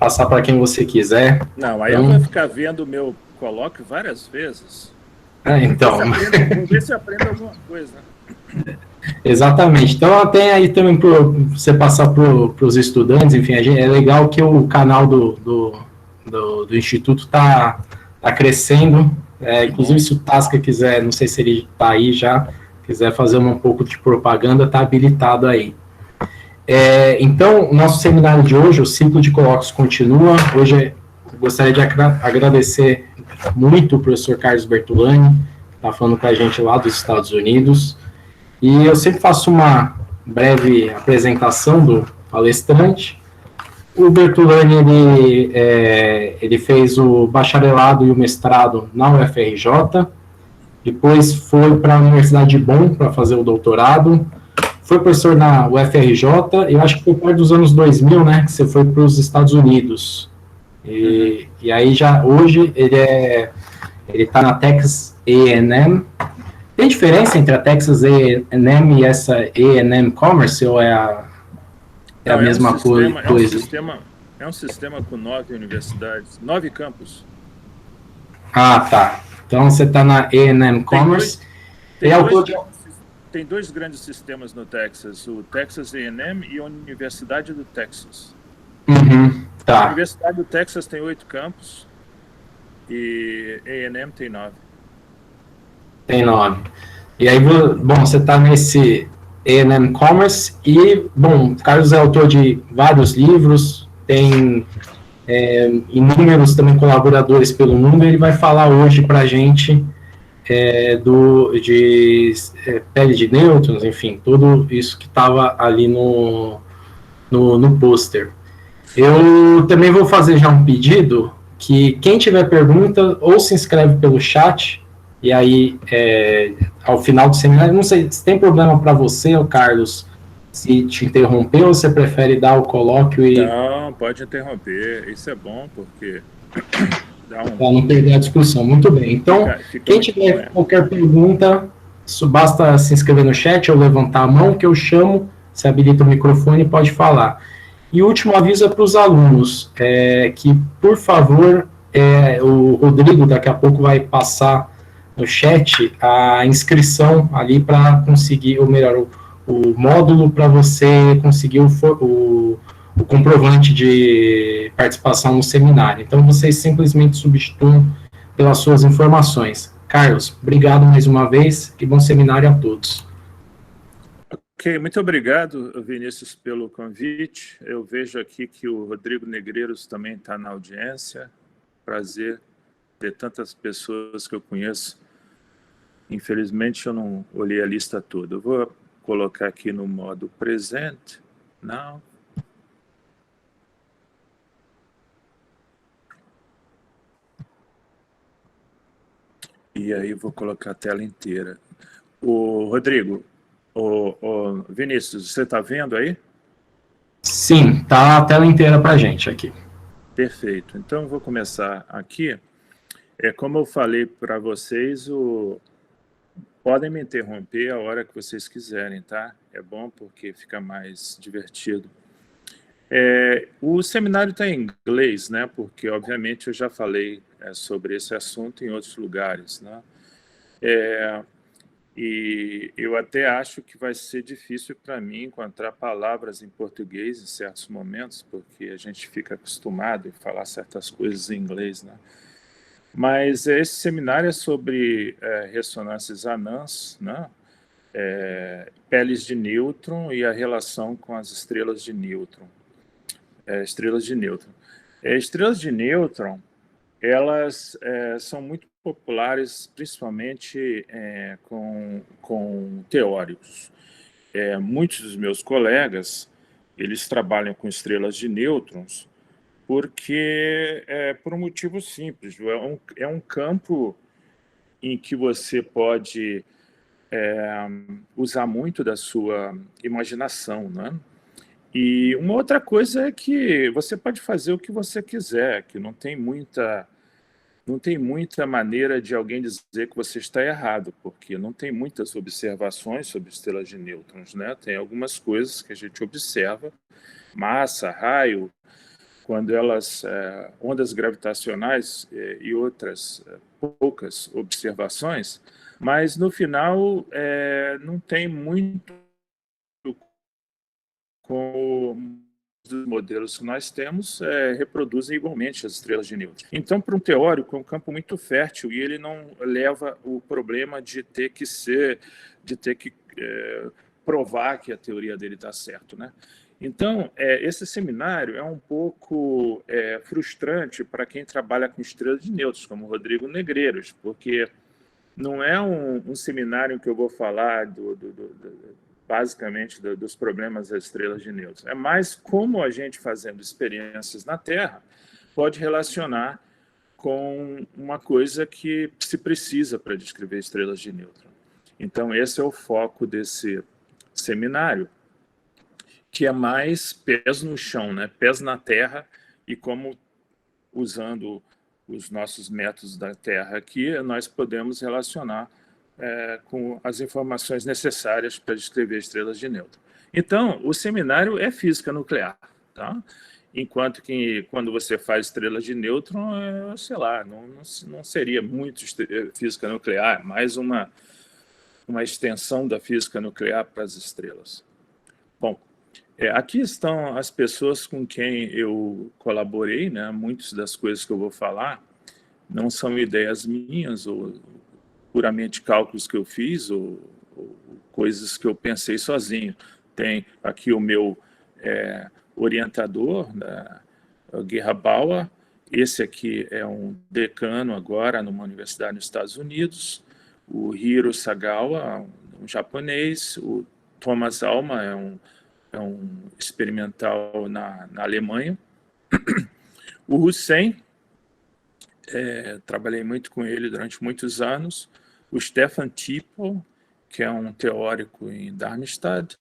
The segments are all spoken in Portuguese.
passar para quem você quiser. Não, aí eu vou ficar vendo o meu colóquio várias vezes. Então. Vamos ver se aprendo alguma coisa. Exatamente. Então, tem aí também para você passar para os estudantes, enfim, é legal que o canal do Instituto está crescendo. Inclusive, se o Tasca quiser, não sei se ele está aí já, quiser fazer um pouco de propaganda, está habilitado aí. Então, o nosso seminário de hoje, o ciclo de colóquios continua. Hoje eu gostaria de agradecer muito o professor Carlos Bertolani, que está falando com a gente lá dos Estados Unidos. E eu sempre faço uma breve apresentação do palestrante. O Bertolani, ele fez o bacharelado e o mestrado na UFRJ, depois foi para a Universidade de Bonn para fazer o doutorado, foi professor na UFRJ, eu acho que foi perto dos anos 2000, né, que você foi para os Estados Unidos. E aí, hoje, ele está na Texas A&M. Tem diferença entre a Texas A&M e essa A&M Commerce, ou é a mesma coisa? É um sistema com 9 universidades, 9 campos. Ah, tá. Então você está na A&M Commerce. Tem dois grandes sistemas no Texas, o Texas A&M e a Universidade do Texas. Tá. A Universidade do Texas tem 8 campos e a A&M tem 9. Tem 9. E aí, bom, você está nesse A&M Commerce e, bom, o Carlos é autor de vários livros, tem inúmeros também colaboradores pelo mundo, e ele vai falar hoje para a gente de pele de nêutrons, enfim, tudo isso que estava ali no pôster. Eu também vou fazer já um pedido, que quem tiver pergunta, ou se inscreve pelo chat, e aí, ao final do seminário, não sei se tem problema para você, Carlos, se te interromper, ou você prefere dar o colóquio e... Não, pode interromper, isso é bom, porque... Para não perder a discussão. Muito bem. Então, quem tiver qualquer pergunta, basta se inscrever no chat ou levantar a mão, que eu chamo, se habilita o microfone e pode falar. E o último aviso é para os alunos, que, por favor, o Rodrigo daqui a pouco vai passar no chat a inscrição ali para conseguir, ou melhor, o módulo para você conseguir o comprovante de participação no seminário. Então, vocês simplesmente substituem pelas suas informações. Carlos, obrigado mais uma vez e bom seminário a todos. Ok, muito obrigado, Vinícius, pelo convite. Eu vejo aqui que o Rodrigo Negreiros também está na audiência. Prazer ter tantas pessoas que eu conheço. Infelizmente, eu não olhei a lista toda. Eu vou colocar aqui no modo presente. Não. E aí vou colocar a tela inteira. O Rodrigo, o Vinícius, você está vendo aí? Sim, tá a tela inteira para a gente aqui. Perfeito. Então, vou começar aqui. Como eu falei para vocês, podem me interromper a hora que vocês quiserem, tá? É bom porque fica mais divertido. O seminário está em inglês, né? Porque, obviamente, eu já falei sobre esse assunto em outros lugares, né? E eu até acho que vai ser difícil para mim encontrar palavras em português em certos momentos, porque a gente fica acostumado a falar certas coisas em inglês, né? Mas esse seminário é sobre ressonâncias anãs, né? Peles de nêutron e a relação com as estrelas de nêutron. Estrelas de nêutron, elas são muito populares, principalmente com teóricos. Muitos dos meus colegas, eles trabalham com estrelas de nêutrons, porque por um motivo simples, é um campo em que você pode usar muito da sua imaginação, né? E uma outra coisa é que você pode fazer o que você quiser, que não tem muita maneira de alguém dizer que você está errado, porque não tem muitas observações sobre estrelas de nêutrons, né? Tem algumas coisas que a gente observa, massa, raio, quando elas, ondas gravitacionais e outras poucas observações, mas no final não tem muito com os modelos que nós temos reproduzem igualmente as estrelas de nêutrons. Então, para um teórico, é um campo muito fértil e ele não leva o problema de ter que provar que a teoria dele está certa, né? Então, esse seminário é um pouco frustrante para quem trabalha com estrelas de nêutrons, como o Rodrigo Negreiros, porque não é um seminário em que eu vou falar basicamente dos problemas das estrelas de nêutrons. É mais como a gente, fazendo experiências na Terra, pode relacionar com uma coisa que se precisa para descrever estrelas de nêutrons. Então, esse é o foco desse seminário, que é mais pés no chão, né? Pés na Terra, e como, usando os nossos métodos da Terra aqui, nós podemos relacionar com as informações necessárias para descrever estrelas de nêutrons. Então, o seminário é física nuclear, tá? Enquanto que, quando você faz estrelas de nêutron, sei lá, não seria muito física nuclear, mais uma extensão da física nuclear para as estrelas. Bom, aqui estão as pessoas com quem eu colaborei, né? Muitas das coisas que eu vou falar não são ideias minhas ou puramente cálculos que eu fiz ou coisas que eu pensei sozinho. Tem aqui o meu orientador, Guerra Bauer. Esse aqui é um decano agora numa universidade nos Estados Unidos. O Hiro Sagawa, um japonês. O Thomas Alma é um experimental na Alemanha. O Hussein, trabalhei muito com ele durante muitos anos. O Stefan Tipel, que é um teórico em Darmstadt.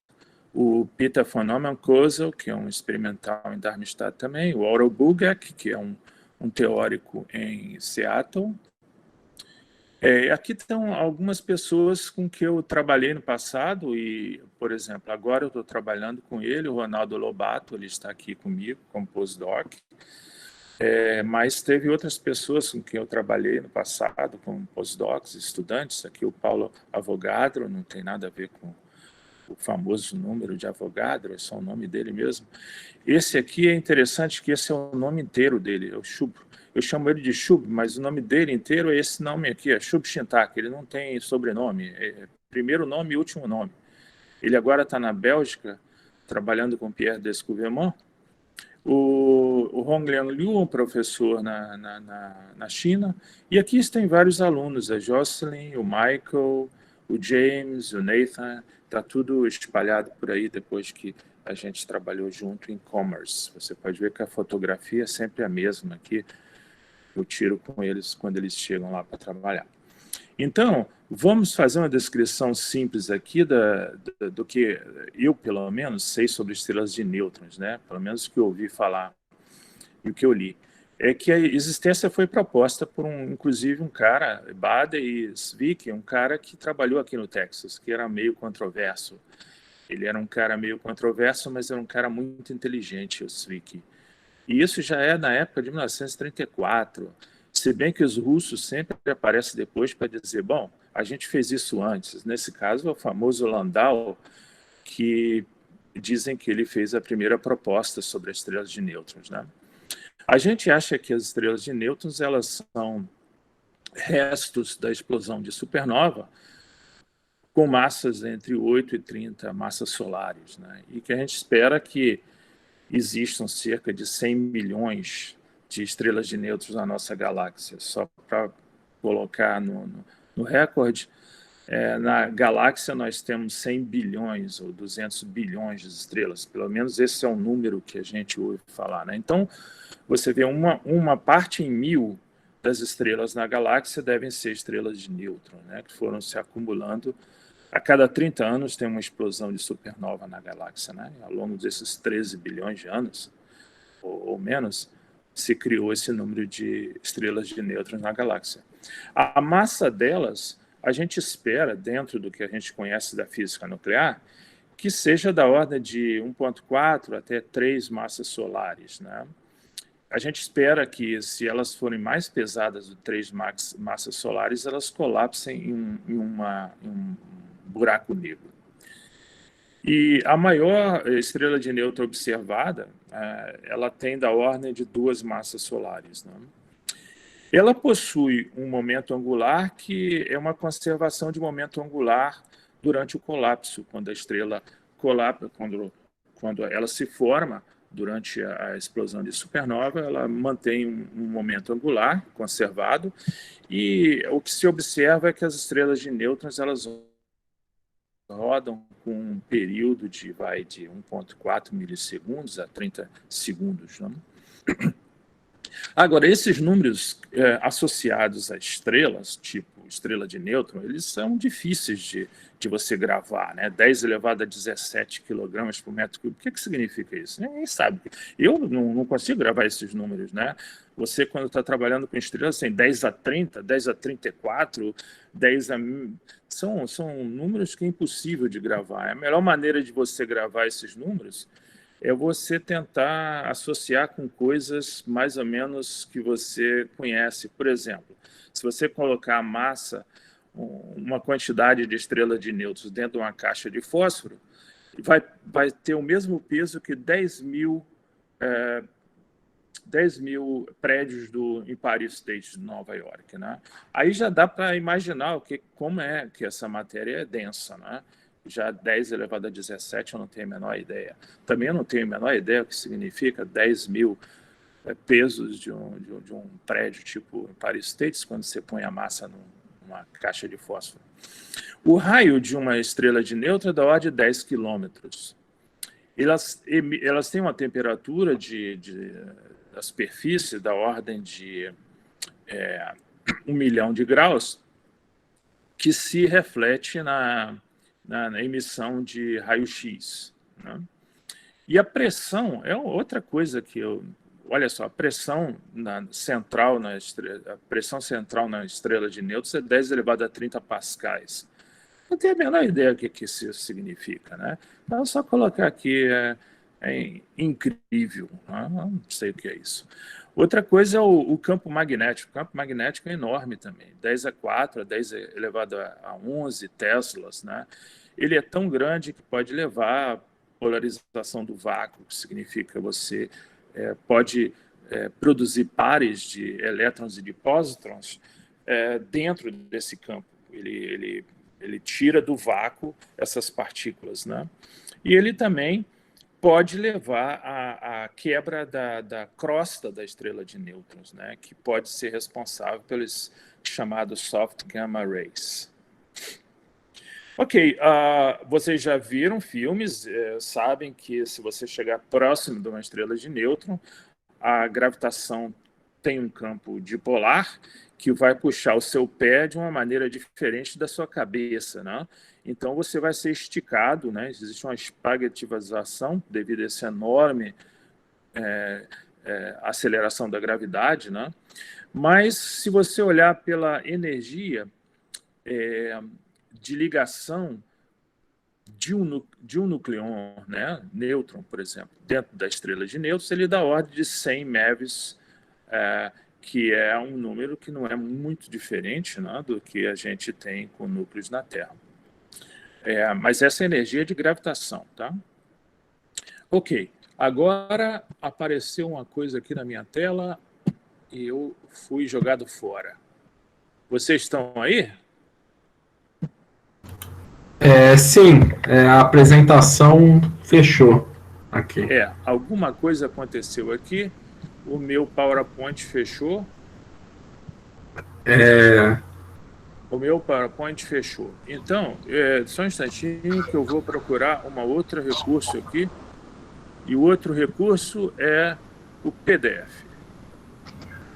O Peter von Neumann-Kosel, que é um experimental em Darmstadt também. O Otto Bugak, que é um teórico em Seattle. Aqui estão algumas pessoas com que eu trabalhei no passado e, por exemplo, agora eu estou trabalhando com ele, o Ronaldo Lobato, ele está aqui comigo como postdoc. Mas teve outras pessoas com quem eu trabalhei no passado, como postdocs, estudantes. Aqui o Paulo Avogadro, não tem nada a ver com o famoso número de Avogadro, é só o nome dele mesmo. Esse aqui é interessante, que esse é o nome inteiro dele, é o Shub. Eu chamo ele de Shub, mas o nome dele inteiro é esse nome aqui, é Shub Shintak. Ele não tem sobrenome, primeiro nome e último nome. Ele agora está na Bélgica, trabalhando com Pierre Descouverment. O Hongliang Liu, um professor na China, e aqui tem vários alunos, a Jocelyn, o Michael, o James, o Nathan, está tudo espalhado por aí depois que a gente trabalhou junto em Commerce. Você pode ver que a fotografia é sempre a mesma aqui, eu tiro com eles quando eles chegam lá para trabalhar. Então, vamos fazer uma descrição simples aqui do que eu, pelo menos, sei sobre estrelas de nêutrons, né? Pelo menos o que eu ouvi falar e o que eu li. É que a existência foi proposta por, inclusive, um cara, Bade Zwick, um cara que trabalhou aqui no Texas, que era meio controverso. Ele era um cara meio controverso, mas era um cara muito inteligente, o Zwick. E isso já é na época de 1934. Se bem que os russos sempre aparecem depois para dizer, bom, a gente fez isso antes. Nesse caso, é o famoso Landau, que dizem que ele fez a primeira proposta sobre as estrelas de nêutrons, né? A gente acha que as estrelas de nêutrons elas são restos da explosão de supernova com massas entre 8 e 30 massas solares, né? E que a gente espera que existam cerca de 100 milhões de estrelas de nêutrons na nossa galáxia. Só para colocar no recorde, na galáxia nós temos 100 bilhões ou 200 bilhões de estrelas. Pelo menos esse é o número que a gente ouve falar, né? Então, você vê uma parte em 1000 das estrelas na galáxia devem ser estrelas de nêutron, né? Que foram se acumulando. A cada 30 anos tem uma explosão de supernova na galáxia, né? Ao longo desses 13 bilhões de anos, ou menos, se criou esse número de estrelas de nêutrons na galáxia. A massa delas, a gente espera, dentro do que a gente conhece da física nuclear, que seja da ordem de 1,4 até 3 massas solares, né? a gente espera que, se elas forem mais pesadas do que 3 massas solares, elas colapsem em um buraco negro. E a maior estrela de nêutron observada, ela tem da ordem de 2 massas solares, né? Ela possui um momento angular que é uma conservação de momento angular durante o colapso, quando a estrela colapsa, quando ela se forma durante a explosão de supernova, ela mantém um momento angular conservado, e o que se observa é que as estrelas de nêutrons, elas rodam com um período de 1,4 milissegundos a 30 segundos, né? Agora, esses números associados a estrelas, tipo estrela de nêutron, eles são difíceis de você gravar, né? 10 elevado a 17 quilogramas por metro cúbico. O que significa isso? Ninguém sabe. Eu não consigo gravar esses números, né? Você, quando está trabalhando com estrelas, tem 10 a 30, 10 a 34, 10 a... São números que é impossível de gravar. A melhor maneira de você gravar esses números é você tentar associar com coisas mais ou menos que você conhece. Por exemplo, se você colocar a massa, uma quantidade de estrela de nêutrons dentro de uma caixa de fósforo, vai ter o mesmo peso que 10 mil prédios do Empire State de Nova York, né? Aí já dá para imaginar como é que essa matéria é densa, né? Já 10 elevado a 17 eu não tenho a menor ideia. Também eu não tenho a menor ideia o que significa 10 mil pesos de um prédio tipo Empire State, quando você põe a massa numa caixa de fósforo. O raio de uma estrela de nêutron é da ordem de 10 quilômetros. Elas têm uma temperatura da superfície da ordem de 1 milhão de graus, que se reflete na emissão de raio-x, né? E a pressão é outra coisa que olha só, a pressão central na estrela de nêutrons é 10 elevado a 30 pascais. Não tenho a menor ideia do que isso significa, né? Então, é só colocar aqui, é incrível, né? Não sei o que é isso. Outra coisa é o campo magnético. O campo magnético é enorme também, 10 a 4, a 10 elevado a 11 teslas, né? Ele é tão grande que pode levar à polarização do vácuo, que significa que você pode produzir pares de elétrons e de pósitrons dentro desse campo. Ele tira do vácuo essas partículas, né? E ele também pode levar à quebra da crosta da estrela de nêutrons, né? Que pode ser responsável pelos chamados soft gamma rays. Ok, vocês já viram filmes, sabem que se você chegar próximo de uma estrela de nêutron, a gravitação tem um campo dipolar que vai puxar o seu pé de uma maneira diferente da sua cabeça, né? Então, você vai ser esticado, né? Existe uma espaguetização devido a essa enorme aceleração da gravidade, né? Mas, se você olhar pela energia de ligação de um nucleon, né, nêutron, por exemplo, dentro da estrela de nêutrons, ele dá ordem de 100 MeVs, que é um número que não é muito diferente, né, do que a gente tem com núcleos na Terra. Mas essa energia é de gravitação, tá? Ok, agora apareceu uma coisa aqui na minha tela e eu fui jogado fora. Vocês estão aí? Sim, a apresentação fechou aqui. Alguma coisa aconteceu aqui, o meu PowerPoint fechou. O meu PowerPoint fechou. Então, só um instantinho que eu vou procurar um outro recurso aqui. E o outro recurso é o PDF.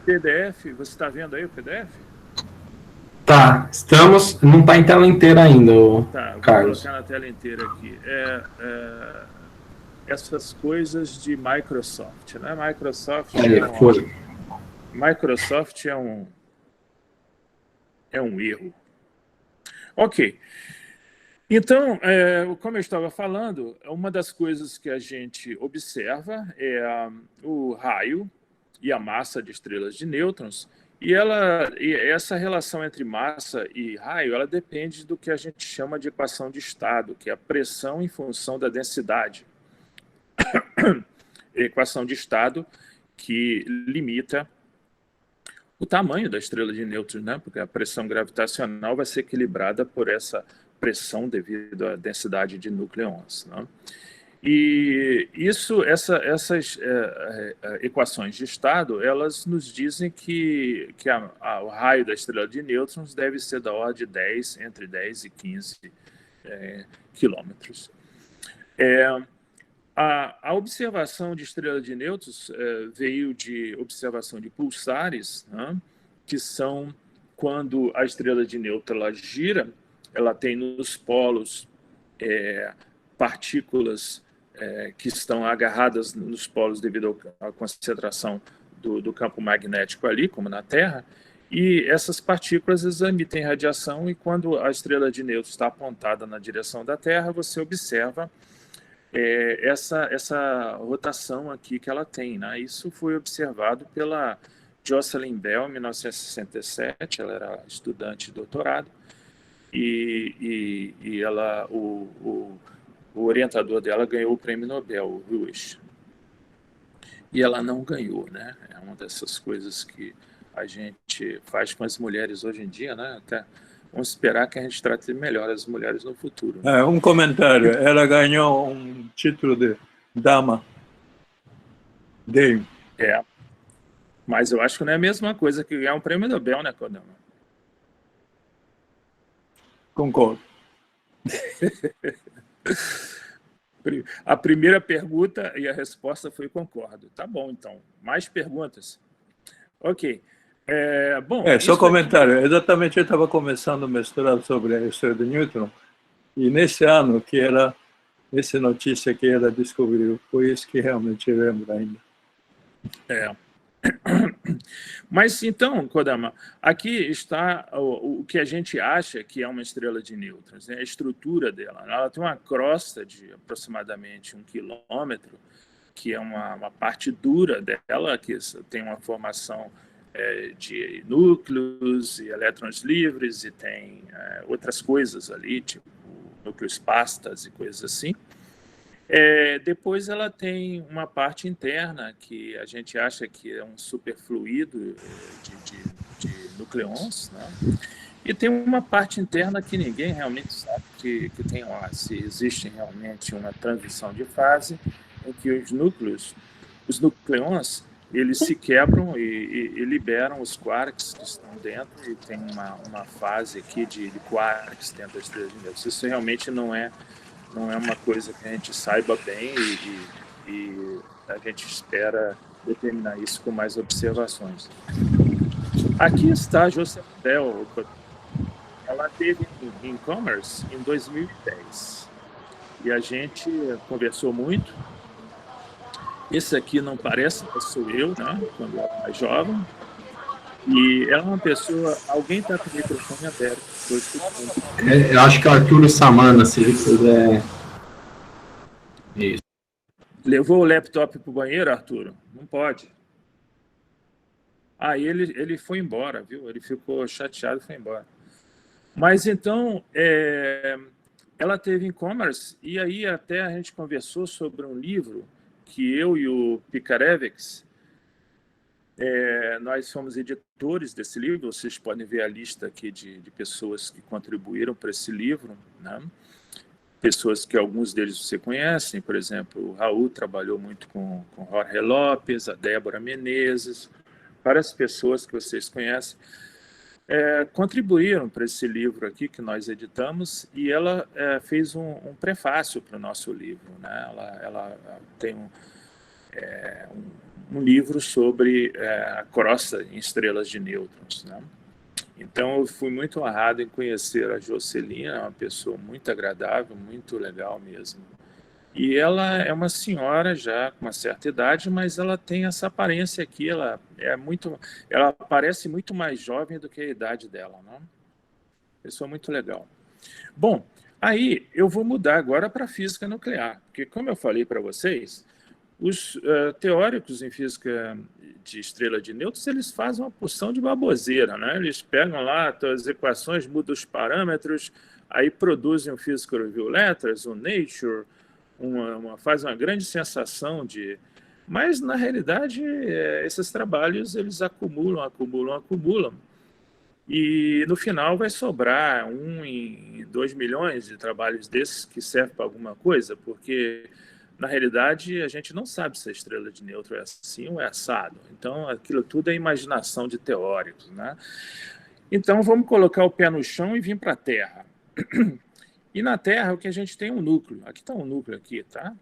PDF, você está vendo aí o PDF? Tá, estamos. Não está em tela inteira ainda, Carlos. Vou colocar na tela inteira aqui. Essas coisas de Microsoft, né? Microsoft é um erro. Ok. Então, como eu estava falando, uma das coisas que a gente observa é o raio e a massa de estrelas de nêutrons, e essa relação entre massa e raio, ela depende do que a gente chama de equação de estado, que é a pressão em função da densidade. Equação de estado que limita o tamanho da estrela de nêutrons, né? Porque a pressão gravitacional vai ser equilibrada por essa pressão devido à densidade de nucleons, né? E essas equações de estado, elas nos dizem que o raio da estrela de nêutrons deve ser da ordem de entre 10 e 15 quilômetros. A observação de estrela de nêutrons veio de observação de pulsares, né, que são quando a estrela de nêutrons ela gira, ela tem nos polos partículas que estão agarradas nos polos devido à concentração do campo magnético ali, como na Terra, e essas partículas emitem radiação, e quando a estrela de nêutrons está apontada na direção da Terra, você observa essa rotação aqui que ela tem, né? Isso foi observado pela Jocelyn Bell em 1967, ela era estudante de doutorado, e ela, o orientador dela ganhou o prêmio Nobel, o Ruiz. E ela não ganhou, né? É uma dessas coisas que a gente faz com as mulheres hoje em dia, né? Até vamos esperar que a gente trate melhor as mulheres no futuro. Né? Um comentário. Ela ganhou um título de dama. Dame. Mas eu acho que não é a mesma coisa que ganhar um prêmio Nobel, né, Kodama? Concordo. A primeira pergunta e a resposta foi concordo. Tá bom, então. Mais perguntas? Ok. Só comentário. Exatamente, eu estava começando o mestrado sobre a estrela de nêutrons, e nesse ano que essa notícia que ela descobriu, foi isso que realmente lembro ainda. Mas então, Kodama, aqui está o que a gente acha que é uma estrela de nêutrons, né? A estrutura dela. Ela tem uma crosta de aproximadamente 1 quilômetro, que é uma parte dura dela, que tem uma formação de núcleos e elétrons livres, e tem outras coisas ali, tipo núcleos pastas e coisas assim. Depois ela tem uma parte interna que a gente acha que é um superfluido de nucleons, né? E tem uma parte interna que ninguém realmente sabe que tem lá, se existe realmente uma transição de fase em que os nucleons, eles se quebram e liberam os quarks que estão dentro, e tem uma fase aqui de quarks dentro da estrela de nêutrons. Isso realmente não é uma coisa que a gente saiba bem, e a gente espera determinar isso com mais observações. Aqui está a Jocelyn Bell. Ela teve em Commerce em 2010. E a gente conversou muito. Esse aqui não parece, mas sou eu, né? Quando eu era mais jovem. E ela é uma pessoa... Alguém está com o microfone aberto. Eu acho que é o Arturo Samana, se ele puder... Isso. Levou o laptop para o banheiro, Arturo? Não pode. Ele foi embora, viu? Ele ficou chateado e foi embora. Mas então, ela teve em Commerce, e aí até a gente conversou sobre um livro que eu e o Picarevics, nós somos editores desse livro. Vocês podem ver a lista aqui de pessoas que contribuíram para esse livro, né? Pessoas que alguns deles você conhecem, por exemplo, o Raul trabalhou muito com Jorge Lopes, a Débora Menezes, várias pessoas que vocês conhecem, contribuíram para esse livro aqui que nós editamos, e ela fez um prefácio para o nosso livro, né? Ela tem um livro sobre a crosta em estrelas de nêutrons, né? Então, eu fui muito honrado em conhecer a Jocelyn, é uma pessoa muito agradável, muito legal mesmo. E ela é uma senhora já com uma certa idade, mas ela tem essa aparência aqui, ela parece muito mais jovem do que a idade dela, né? Pessoa muito legal. Bom, aí eu vou mudar agora para a física nuclear, porque como eu falei para vocês, Os teóricos em física de estrela de nêutrons, eles fazem uma porção de baboseira, né? Eles pegam lá as equações, mudam os parâmetros, aí produzem o Physical Review Letters, o Nature, faz uma grande sensação de... Mas, na realidade, esses trabalhos, eles acumulam. E, no final, vai sobrar 1 em 2 milhões de trabalhos desses que servem para alguma coisa, porque, na realidade, a gente não sabe se a estrela de nêutron é assim ou é assado. Então, aquilo tudo é imaginação de teóricos, né? Então, vamos colocar o pé no chão e vir para a Terra. E na Terra, o que a gente tem é um núcleo. Aqui está um núcleo aqui, tá?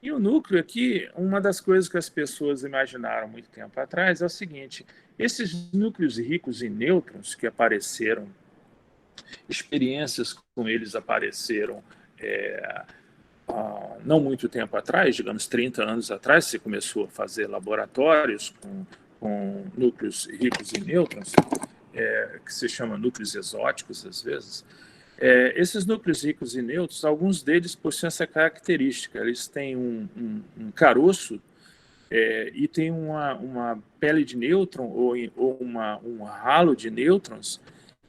E o núcleo aqui, uma das coisas que as pessoas imaginaram muito tempo atrás é o seguinte: esses núcleos ricos em nêutrons que apareceram, experiências com eles apareceram não muito tempo atrás, digamos 30 anos atrás, se começou a fazer laboratórios com núcleos ricos em nêutrons, que se chama núcleos exóticos às vezes. Esses núcleos ricos em nêutrons, alguns deles possuem essa característica, eles têm um caroço e tem uma pele de nêutron ou um halo de nêutrons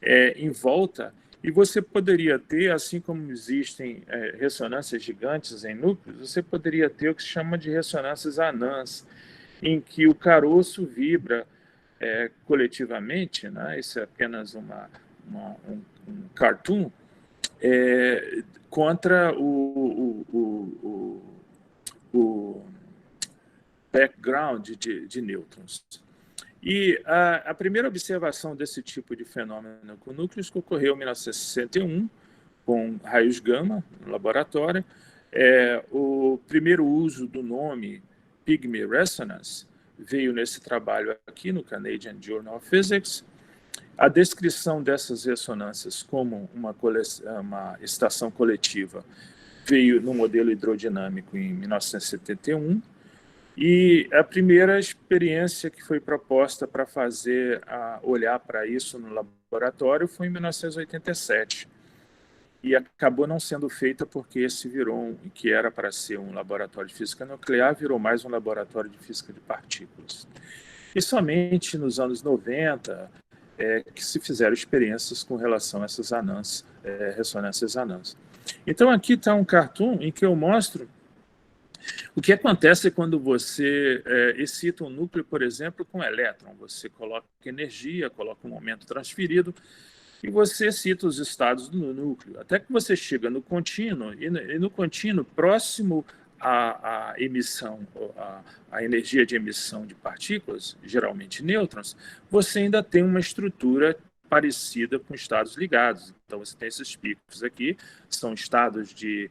em volta, e você poderia ter, assim como existem ressonâncias gigantes em núcleos, você poderia ter o que se chama de ressonâncias anãs, em que o caroço vibra coletivamente, né? Isso é apenas um cartoon, contra o background de nêutrons. E a primeira observação desse tipo de fenômeno com núcleos ocorreu em 1961, com raios gama no laboratório. O primeiro uso do nome Pygmy Resonance veio nesse trabalho aqui no Canadian Journal of Physics. A descrição dessas ressonâncias como uma estação coletiva veio no modelo hidrodinâmico em 1971, e a primeira experiência que foi proposta para olhar para isso no laboratório foi em 1987, e acabou não sendo feita porque esse que era para ser um laboratório de física nuclear, virou mais um laboratório de física de partículas. E somente nos anos 90 que se fizeram experiências com relação a essas ressonâncias anãs. Então, aqui está um cartoon em que eu mostro o que acontece quando você excita um núcleo, por exemplo, com elétron. Você coloca energia, coloca um momento transferido, e você excita os estados do núcleo, até que você chega no contínuo, e no contínuo, próximo à emissão, a energia de emissão de partículas, geralmente nêutrons, você ainda tem uma estrutura parecida com estados ligados. Então, você tem esses picos aqui, são estados de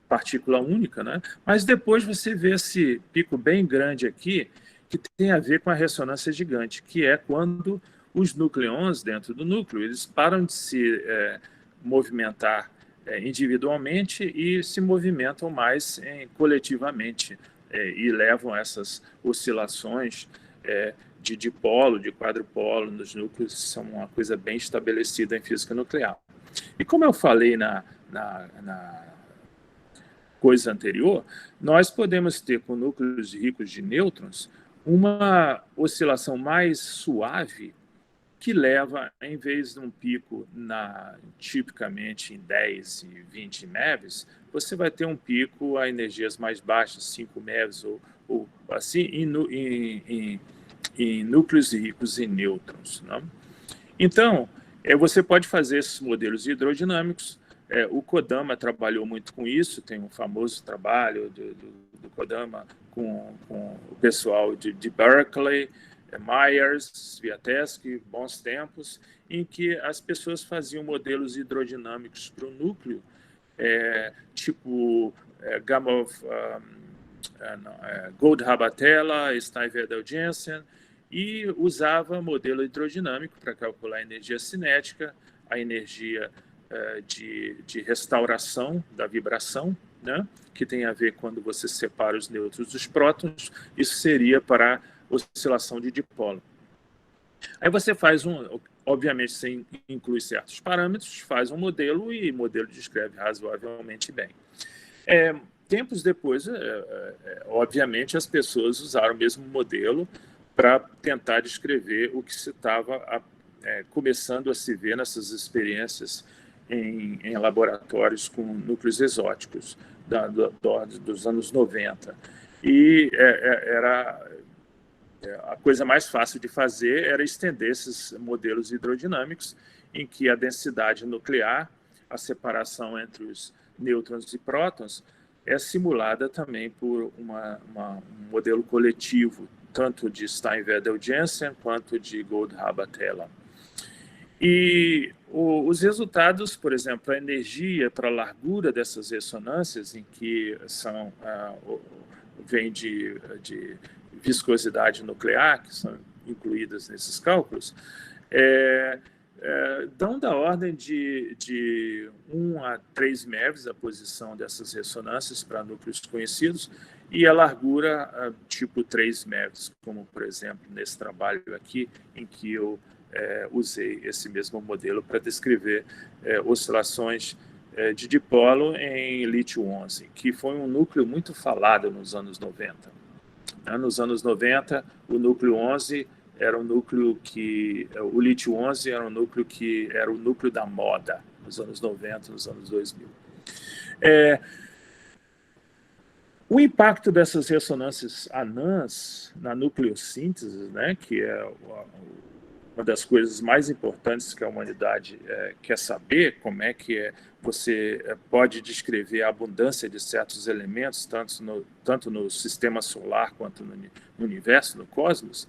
partícula única, né? Mas depois você vê esse pico bem grande aqui, que tem a ver com a ressonância gigante, que é quando os nucleons dentro do núcleo, eles param de se movimentar individualmente e se movimentam mais coletivamente, e levam essas oscilações de dipolo, de quadrupolo nos núcleos, são uma coisa bem estabelecida em física nuclear. E como eu falei na coisa anterior, nós podemos ter com núcleos ricos de nêutrons uma oscilação mais suave, que leva, em vez de um pico tipicamente em 10 e 20 MeVs, você vai ter um pico a energias mais baixas, 5 MeVs ou assim, em núcleos ricos em nêutrons, né? Então, você pode fazer esses modelos hidrodinâmicos. O Kodama trabalhou muito com isso, tem um famoso trabalho do Kodama com o pessoal de Berkeley, Myers, Swiatek, bons tempos, em que as pessoas faziam modelos hidrodinâmicos para o núcleo, tipo Goldhaber-Tella, Steinwedel-Jensen, e usava modelo hidrodinâmico para calcular a energia cinética, a energia de restauração da vibração, né, que tem a ver quando você separa os nêutrons dos prótons. Isso seria para oscilação de dipolo. Aí você faz obviamente você inclui certos parâmetros, faz um modelo, e o modelo descreve razoavelmente bem. tempos depois, obviamente, as pessoas usaram o mesmo modelo para tentar descrever o que se estava começando a se ver nessas experiências em laboratórios com núcleos exóticos dos anos 90. E a coisa mais fácil de fazer era estender esses modelos hidrodinâmicos em que a densidade nuclear, a separação entre os nêutrons e prótons, é simulada também por um modelo coletivo, tanto de Stein-Vedel-Jensen quanto de Goldhaber-Teller. E os resultados, por exemplo, a energia para a largura dessas ressonâncias, em que vem de viscosidade nuclear, que são incluídas nesses cálculos, dão da ordem de 1 a 3 MeV a posição dessas ressonâncias para núcleos conhecidos, e a largura tipo 3 MeV, como, por exemplo, nesse trabalho aqui, em que eu usei esse mesmo modelo para descrever oscilações de dipolo em lítio-11, que foi um núcleo muito falado nos anos 90. Nos anos 90, o núcleo 11 era um núcleo que... O lítio-11 era um núcleo que era o núcleo da moda, nos anos 90, nos anos 2000. O impacto dessas ressonâncias anãs na nucleossíntese, né, que é uma das coisas mais importantes que a humanidade quer saber, como é que você pode descrever a abundância de certos elementos, tanto no sistema solar quanto no universo, no cosmos.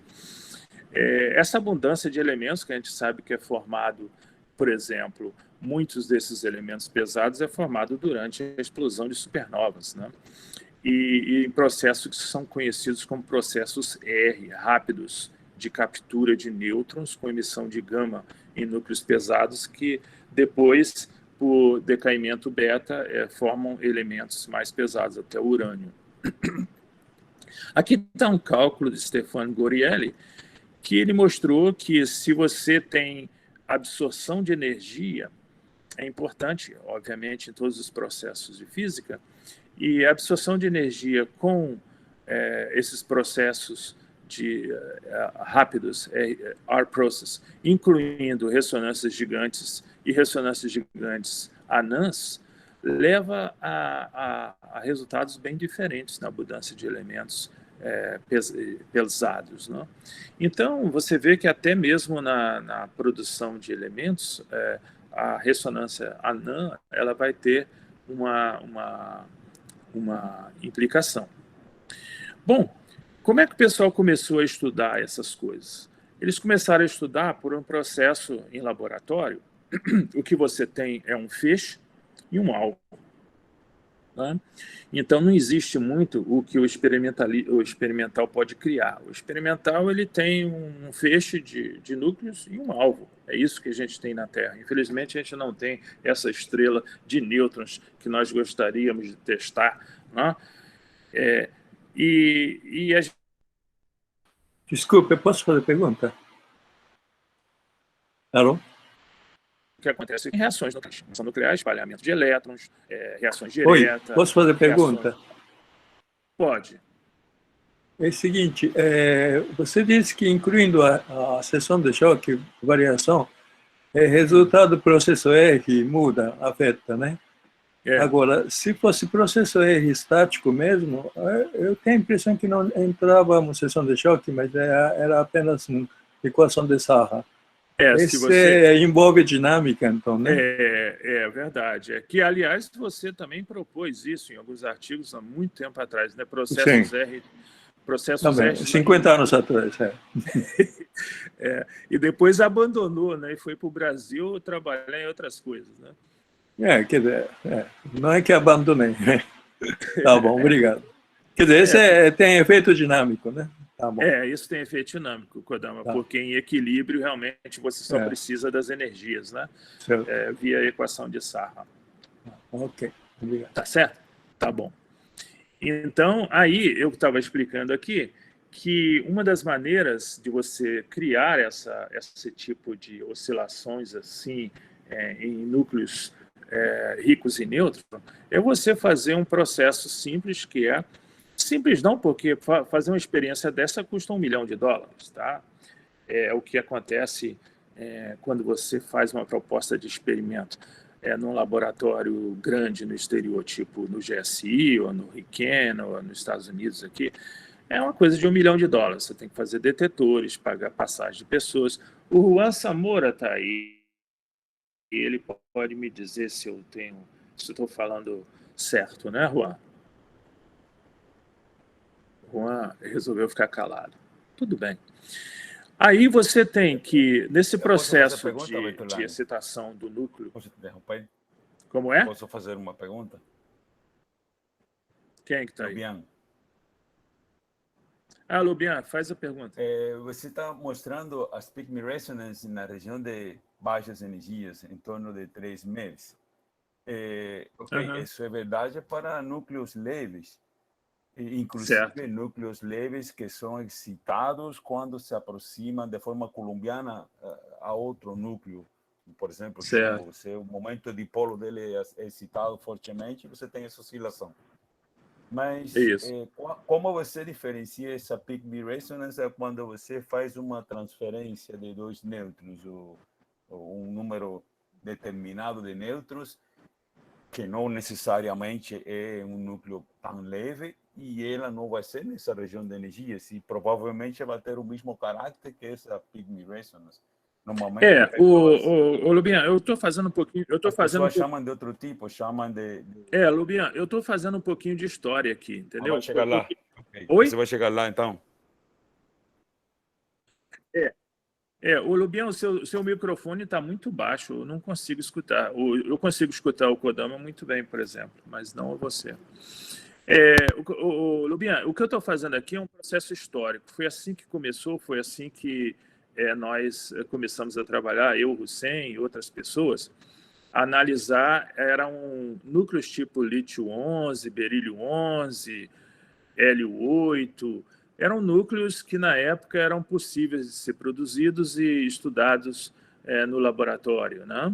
Essa abundância de elementos que a gente sabe que é formado, por exemplo, muitos desses elementos pesados é formado durante a explosão de supernovas, né? E em processos que são conhecidos como processos R, rápidos, de captura de nêutrons com emissão de gama em núcleos pesados que depois, por decaimento beta, formam elementos mais pesados, até o urânio. Aqui está um cálculo de Stefan Gorielli, que ele mostrou que se você tem absorção de energia, é importante, obviamente, em todos os processos de física, e a absorção de energia com esses processos rápidos, R-process, incluindo ressonâncias gigantes e ressonâncias gigantes anãs, leva a resultados bem diferentes na abundância de elementos pesados, não? Então, você vê que até mesmo na produção de elementos, a ressonância anã ela vai ter uma implicação. Bom, como é que o pessoal começou a estudar essas coisas? Eles começaram a estudar por um processo em laboratório. O que você tem é um feixe e um alvo, né? Então, não existe muito o que o experimental pode criar. O experimental ele tem um feixe de núcleos e um alvo. É isso que a gente tem na Terra. Infelizmente, a gente não tem essa estrela de nêutrons que nós gostaríamos de testar, né? Desculpe, eu posso fazer pergunta? Alô? O que acontece em reações nucleares, espalhamento de elétrons, reações diretas... Oi, posso fazer pergunta? Pode. É o seguinte, você disse que incluindo a seção de choque, variação, resultado do processo R muda, afeta, né? Agora, se fosse processo R estático mesmo, eu tenho a impressão que não entrava uma seção de choque, mas era apenas uma equação de Sarra. Envolve dinâmica, então, né? É verdade. Que, aliás, você também propôs isso em alguns artigos há muito tempo atrás, né? Processos Sim. R... Processos também, R... 50 anos atrás, E depois abandonou, né? E foi para o Brasil trabalhar em outras coisas, né? Quer dizer, não é que abandonei. Tá bom, obrigado. Quer dizer, esse tem efeito dinâmico, né? Tá bom. Isso tem efeito dinâmico, Kodama, porque em equilíbrio, realmente, você só precisa das energias, né? Via equação de Sarra. Ok, obrigado. Tá certo? Tá bom. Então, aí, eu estava explicando aqui que uma das maneiras de você criar esse tipo de oscilações assim em núcleos ricos em nêutrons, é você fazer um processo simples, que é... Simples não, porque fazer uma experiência dessa custa $1 milhão, tá? É o que acontece quando você faz uma proposta de experimento num laboratório grande no exterior, tipo no GSI, ou no RIKEN, ou nos Estados Unidos aqui. É uma coisa de $1 milhão. Você tem que fazer detetores, pagar passagem de pessoas. O Juan Samora está aí. E ele pode me dizer se eu estou falando certo, né, Juan? Juan resolveu ficar calado. Tudo bem. Aí você tem que, nesse processo de excitação do núcleo... Posso te interromper? Como é? Posso fazer uma pergunta? Quem que está aí? Lubian. Lubian, faz a pergunta. Você está mostrando as pygmy resonance na região de baixas energias, em torno de 3 MeVs. Isso é verdade para núcleos leves, inclusive certo. núcleos leves que são excitados quando se aproximam de forma colombiana a outro núcleo. Por exemplo, se o momento de dipolo dele é excitado fortemente, você tem essa oscilação. Mas como você diferencia essa pygmy resonance quando você faz uma transferência de 2 nêutrons, ou um número determinado de nêutrons, que não necessariamente é um núcleo tão leve, e ela não vai ser nessa região de energias, e provavelmente vai ter o mesmo caráter que essa pygmy resonance. Normalmente, Lubian, eu estou fazendo um pouquinho... pessoas chamam de outro tipo, chamam de... Lubian, eu estou fazendo um pouquinho de história aqui, entendeu? Vai chegar lá. Okay. Oi? Você vai chegar lá, então? Lubian, o seu microfone está muito baixo, eu não consigo escutar. Eu consigo escutar o Kodama muito bem, por exemplo, mas não você. Lubian, o que eu estou fazendo aqui é um processo histórico. Foi assim que começou, foi assim que nós começamos a trabalhar, eu, Hussein e outras pessoas, a analisar, eram núcleos tipo lítio-11, berílio-11, hélio-8, eram núcleos que na época eram possíveis de ser produzidos e estudados no laboratório, né?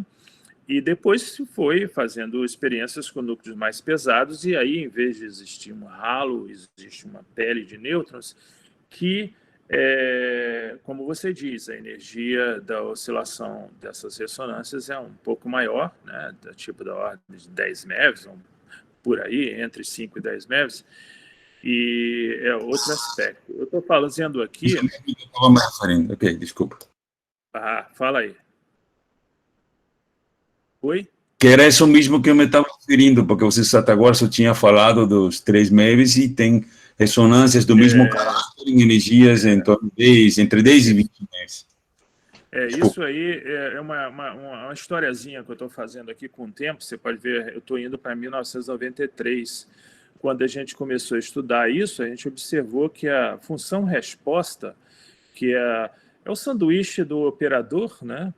E depois se foi fazendo experiências com núcleos mais pesados, e aí, em vez de existir um halo, existe uma pele de nêutrons que, como você diz, a energia da oscilação dessas ressonâncias é um pouco maior, né, tipo da ordem de 10 MeVs, por aí, entre 5 e 10 MeVs, e é outro aspecto. Eu estou falando aqui... Ok, desculpa. Fala aí. Oi? Que era isso mesmo que eu me estava referindo, porque você até agora só tinha falado dos 3 MeVs e tem ressonâncias do mesmo caráter em energias entre 10 e 20 MeVs. Isso aí é uma historiazinha que eu estou fazendo aqui com o tempo. Você pode ver, eu estou indo para 1993. Quando a gente começou a estudar isso, a gente observou que a função resposta, que é o sanduíche do operador, né,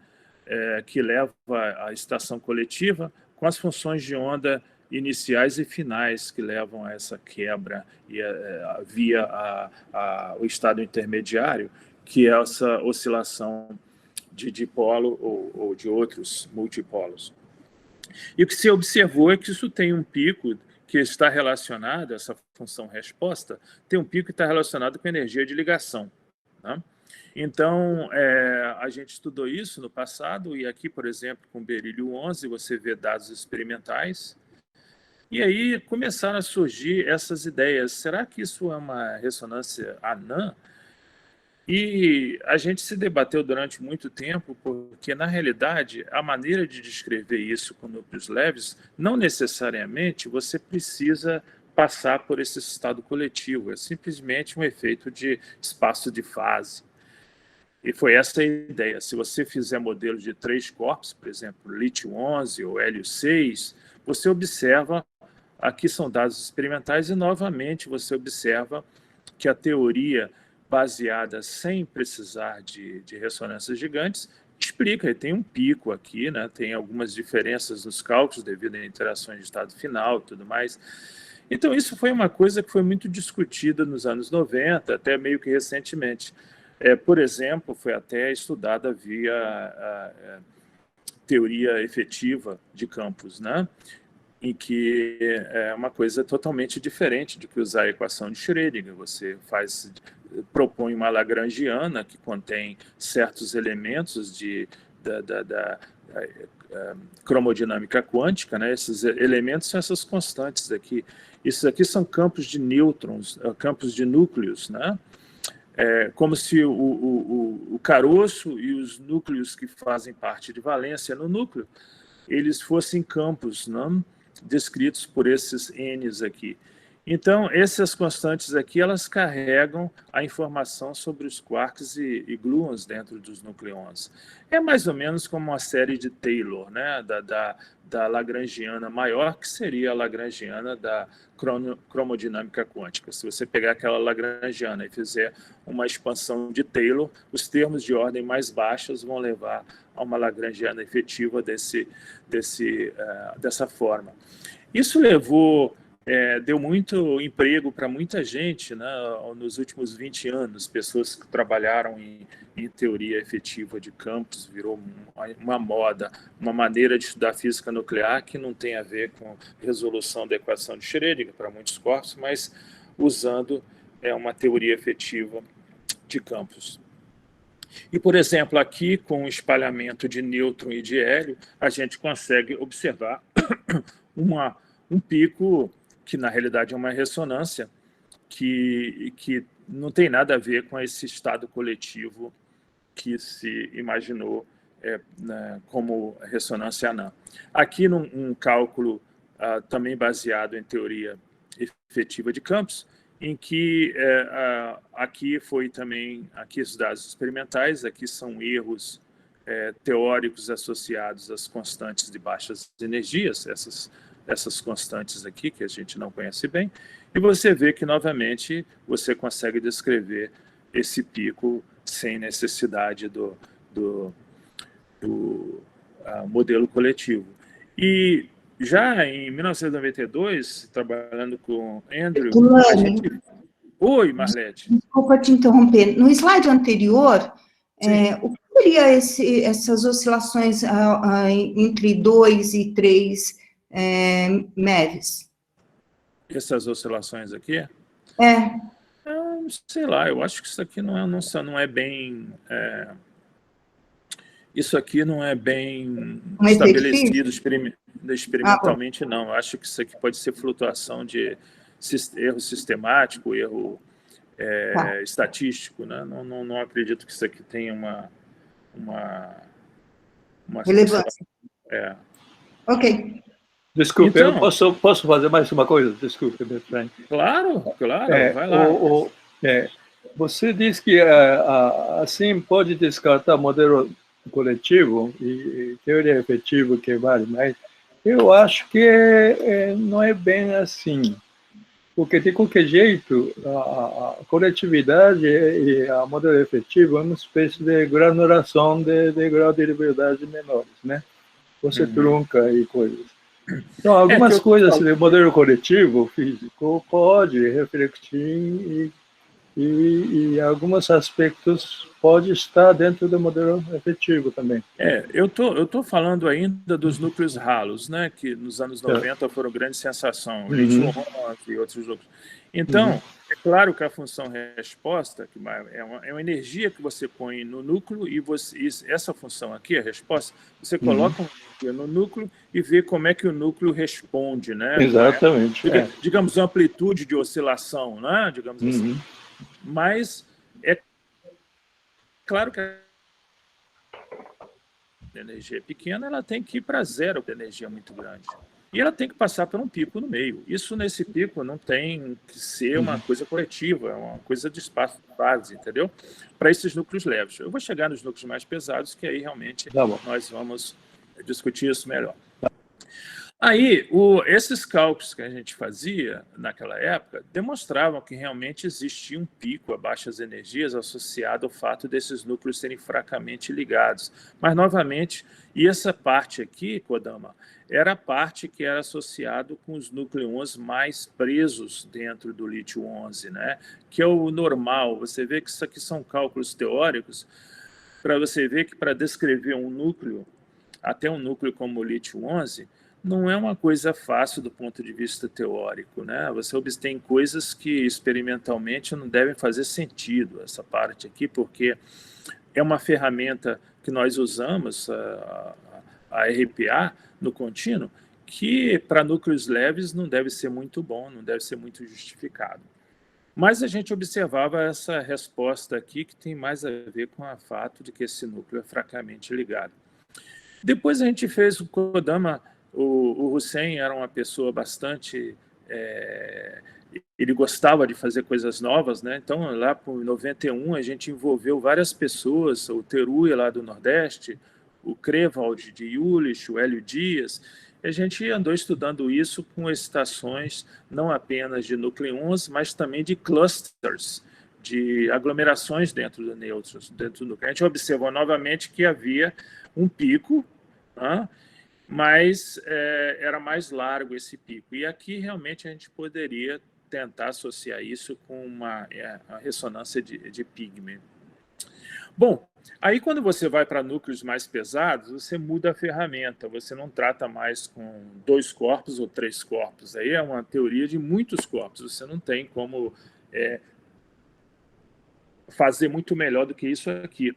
que leva à excitação coletiva, com as funções de onda iniciais e finais que levam a essa quebra e via o estado intermediário, que é essa oscilação de dipolo ou de outros multipolos. E o que se observou é que isso tem um pico que está relacionado, essa função resposta, tem um pico que está relacionado com a energia de ligação, né? Então, a gente estudou isso no passado, e aqui, por exemplo, com berílio-11, você vê dados experimentais, e aí começaram a surgir essas ideias. Será que isso é uma ressonância anã? E a gente se debateu durante muito tempo, porque, na realidade, a maneira de descrever isso com núcleos leves, não necessariamente você precisa passar por esse estado coletivo, é simplesmente um efeito de espaço de fase. E foi essa a ideia. Se você fizer modelos de 3 corpos, por exemplo, lítio-11 ou hélio-6, você observa, aqui são dados experimentais, e novamente você observa que a teoria baseada sem precisar de ressonâncias gigantes explica, e tem um pico aqui, né? Tem algumas diferenças nos cálculos devido a interações de estado final e tudo mais. Então isso foi uma coisa que foi muito discutida nos anos 90, até meio que recentemente. Por exemplo, foi até estudada via teoria efetiva de campos, né? Em que é uma coisa totalmente diferente de que usar a equação de Schrödinger. Você propõe uma lagrangiana que contém certos elementos da cromodinâmica quântica, né? Esses elementos são essas constantes aqui. Esses aqui são campos de nêutrons, campos de núcleos, né? Como se o caroço e os núcleos que fazem parte de valência no núcleo, eles fossem campos, não? Descritos por esses N's aqui. Então, essas constantes aqui, elas carregam a informação sobre os quarks e gluons dentro dos nucleons. É mais ou menos como uma série de Taylor, né? da lagrangiana maior, que seria a lagrangiana da cromodinâmica quântica. Se você pegar aquela lagrangiana e fizer uma expansão de Taylor, os termos de ordem mais baixas vão levar a uma lagrangiana efetiva dessa forma. Isso deu muito emprego para muita gente, né, nos últimos 20 anos. Pessoas que trabalharam em teoria efetiva de campos, virou uma moda, uma maneira de estudar física nuclear que não tem a ver com resolução da equação de Schrödinger para muitos corpos, mas usando uma teoria efetiva de campos. E, por exemplo, aqui, com o espalhamento de nêutron e de hélio, a gente consegue observar um pico que, na realidade, é uma ressonância que não tem nada a ver com esse estado coletivo que se imaginou como ressonância anã. Aqui, num cálculo também baseado em teoria efetiva de campos, em que aqui os dados experimentais, aqui são erros teóricos associados às constantes de baixas energias, essas constantes aqui, que a gente não conhece bem, e você vê que, novamente, você consegue descrever esse pico sem necessidade do modelo coletivo. E já em 1992, trabalhando com Andrew... Oi, Marlete. Desculpa te interromper. No slide anterior, o que seria essas oscilações entre 2 e 3 MeVs? Essas oscilações aqui? Sei lá, eu acho que isso aqui não é bem... isso aqui não é bem estabelecido experimentalmente, não. Eu acho que isso aqui pode ser flutuação de erro sistemático, erro estatístico, né? Não acredito que isso aqui tenha uma relevância. Ok. Desculpe, então, eu posso fazer mais uma coisa? Desculpe, Bertrand. Claro, vai lá. Você diz que assim pode descartar modelo coletivo e teoria efetiva que vale mais. Eu acho que não é bem assim, porque de qualquer jeito a coletividade e a modelo efetivo é uma espécie de granulação de grau de liberdade menores, né? Você trunca e coisas. Então, algumas coisas do modelo coletivo físico pode refletir e alguns aspectos pode estar dentro do modelo efetivo também. Eu tô falando ainda dos núcleos ralos, né, que nos anos 90 foram grande sensação, lítio-11 e outros núcleos. Então, é claro que a função resposta é uma energia que você põe no núcleo e essa função aqui, a resposta, você coloca uma energia no núcleo e vê como é que o núcleo responde, né? Exatamente. Digamos, amplitude de oscilação, né? Digamos assim. Mas é claro que a energia pequena, ela tem que ir para zero, com energia muito grande. E ela tem que passar por um pico no meio. Isso, nesse pico, não tem que ser uma coisa coletiva, é uma coisa de espaço de fase, entendeu? Para esses núcleos leves. Eu vou chegar nos núcleos mais pesados, que aí realmente nós vamos discutir isso melhor. Aí, esses cálculos que a gente fazia naquela época demonstravam que realmente existia um pico a baixas energias associado ao fato desses núcleos serem fracamente ligados. Mas, novamente, e essa parte aqui, Kodama, era a parte que era associado com os núcleons mais presos dentro do lítio-11, né? Que é o normal. Você vê que isso aqui são cálculos teóricos para você ver que para descrever um núcleo, até um núcleo como o lítio-11, não é uma coisa fácil do ponto de vista teórico, né? Você obtém coisas que experimentalmente não devem fazer sentido, essa parte aqui, porque é uma ferramenta que nós usamos, a RPA, no contínuo, que para núcleos leves não deve ser muito bom, não deve ser muito justificado. Mas a gente observava essa resposta aqui, que tem mais a ver com o fato de que esse núcleo é fracamente ligado. Depois a gente fez o Kodama. O Hussein era uma pessoa bastante... ele gostava de fazer coisas novas, né? Então, lá por 91, a gente envolveu várias pessoas, o Teruya, lá do Nordeste, o Krewald de Jülich, o Hélio Dias. A gente andou estudando isso com estações não apenas de núcleons, mas também de clusters, de aglomerações dentro do nêutrons, dentro do núcleo. A gente observou novamente que havia um pico, né? Mas era mais largo esse pico. E aqui realmente a gente poderia tentar associar isso com uma ressonância de Pigman. Bom, aí quando você vai para núcleos mais pesados, você muda a ferramenta, você não trata mais com 2 corpos ou 3 corpos. Aí é uma teoria de muitos corpos, você não tem como fazer muito melhor do que isso aqui.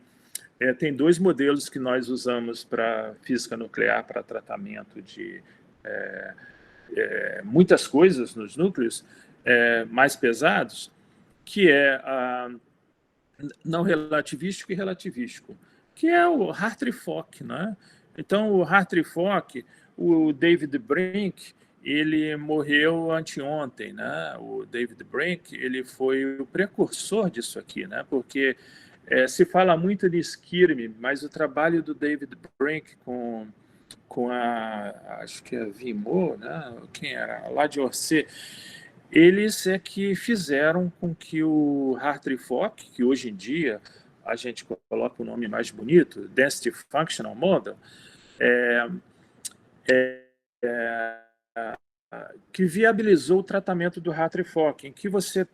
Tem 2 modelos que nós usamos para física nuclear, para tratamento de muitas coisas nos núcleos mais pesados, que é não relativístico e relativístico, que é o Hartree-Fock, né? Então, o Hartree-Fock, o David Brink, ele morreu anteontem, né? O David Brink, ele foi o precursor disso aqui, né? Porque se fala muito de Skirmy, mas o trabalho do David Brink com acho que é Vimot, né? Quem era? Lá de Orsay, eles é que fizeram com que o Hartree-Fock, que hoje em dia a gente coloca o nome mais bonito, Density Functional Model, que viabilizou o tratamento do Hartree-Fock, em que você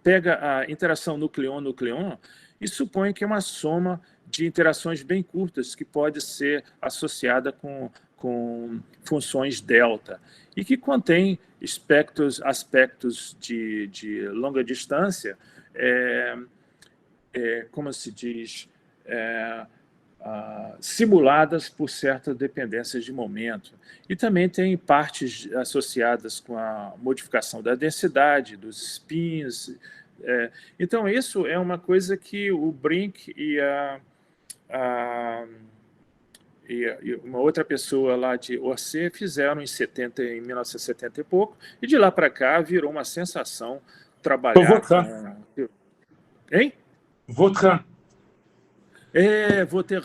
pega a interação núcleon-núcleon e supõe que é uma soma de interações bem curtas que pode ser associada com funções delta e que contém aspectos de longa distância, como se diz, simuladas por certas dependências de momento. E também tem partes associadas com a modificação da densidade, dos spins. Então, isso é uma coisa que o Brink e uma outra pessoa lá de Orsay fizeram em 1970 e pouco, e de lá para cá virou uma sensação trabalhar com... Hein? Vautrin. Vautrin,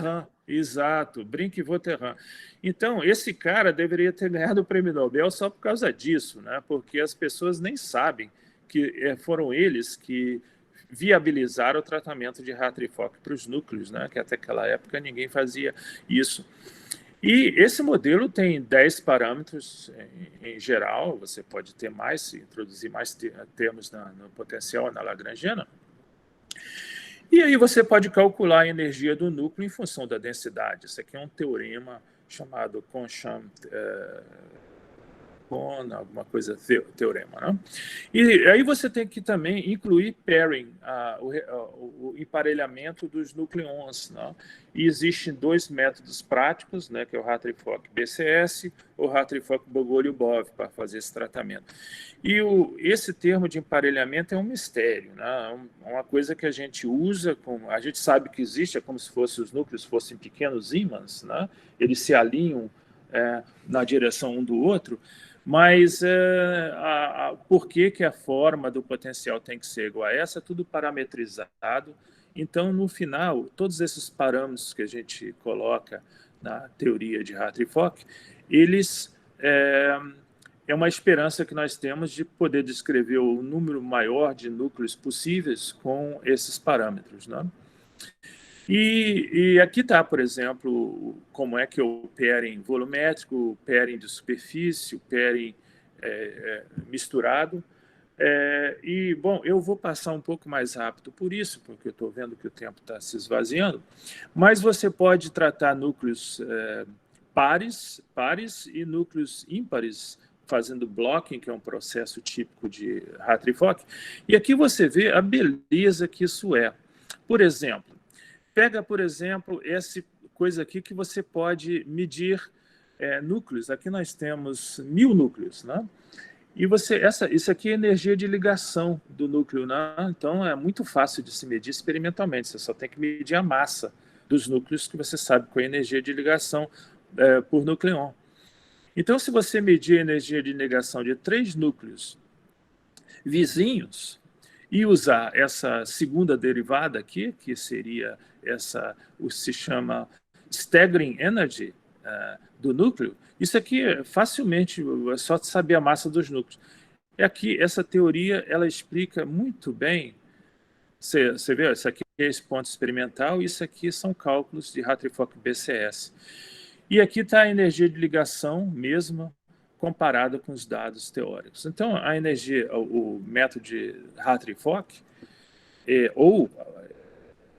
exato, Brink e Vautrin. Então, esse cara deveria ter ganhado o prêmio Nobel só por causa disso, né? Porque as pessoas nem sabem que foram eles que viabilizaram o tratamento de Hartree-Fock para os núcleos, né? Que até aquela época ninguém fazia isso. E esse modelo tem 10 parâmetros em geral, você pode ter mais, introduzir mais termos no potencial, na Lagrangiana. E aí você pode calcular a energia do núcleo em função da densidade. Isso aqui é um teorema chamado alguma coisa, teorema, né? E aí você tem que também incluir pairing, o emparelhamento dos núcleons, né? E existem 2 métodos práticos, né, que é o Hartree-Fock BCS ou Hartree-Fock Bogoliubov para fazer esse tratamento. E esse termo de emparelhamento é um mistério, né? É uma coisa que a gente usa, a gente sabe que existe, é como se os núcleos fossem pequenos ímãs, né? Eles se alinham na direção um do outro, mas por que a forma do potencial tem que ser igual a essa? É tudo parametrizado. Então, no final, todos esses parâmetros que a gente coloca na teoria de Hartree-Fock, eles é uma esperança que nós temos de poder descrever o número maior de núcleos possíveis com esses parâmetros, né? E aqui está, por exemplo, como é que o pairing volumétrico, o pairing de superfície, o pairing misturado. Bom, eu vou passar um pouco mais rápido por isso, porque eu estou vendo que o tempo está se esvaziando, mas você pode tratar núcleos pares e núcleos ímpares, fazendo blocking, que é um processo típico de Hartree-Fock. E aqui você vê a beleza que isso é. Por exemplo, pega, por exemplo, essa coisa aqui que você pode medir núcleos. Aqui nós temos 1000 núcleos, né? E isso aqui é energia de ligação do núcleo, né? Então é muito fácil de se medir experimentalmente. Você só tem que medir a massa dos núcleos, que você sabe qual é a energia de ligação por nucleon. Então, se você medir a energia de ligação de 3 núcleos vizinhos e usar essa segunda derivada aqui, que seria se chama staggering energy do núcleo, isso aqui facilmente é só saber a massa dos núcleos. Aqui, essa teoria, ela explica muito bem. Você vê, isso aqui é esse ponto experimental, e isso aqui são cálculos de Hartree-Fock BCS. E aqui está a energia de ligação mesma, comparada com os dados teóricos. Então, a energia, o método de Hartree-Fock, ou